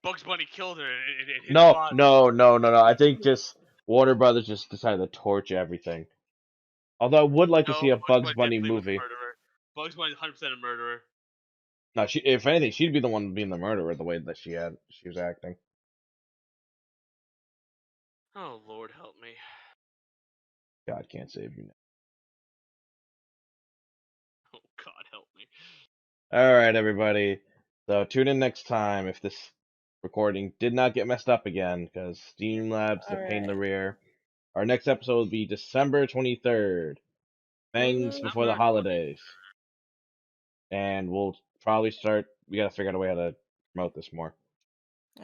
Bugs Bunny killed her. And hit No. body. I think just Warner Brothers just decided to torch everything. Although I would like to see a Bugs Bunny definitely was a movie. murderer. Bugs Bunny's 100% a murderer. No, if anything, she'd be the one being the murderer the way that she was acting. Oh, Lord help me. God can't save you now. Oh, God help me. Alright, everybody. So tune in next time if this recording did not get messed up again, because Steam Labs, the pain in the rear. Our next episode will be December 23rd. Fangs before the holidays. And we'll probably we gotta figure out a way how to promote this more.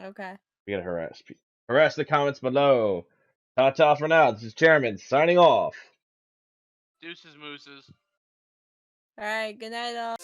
Okay. We gotta harass the comments below. Ta-ta for now. This is Chairman signing off. Deuces mooses. Alright, good night all.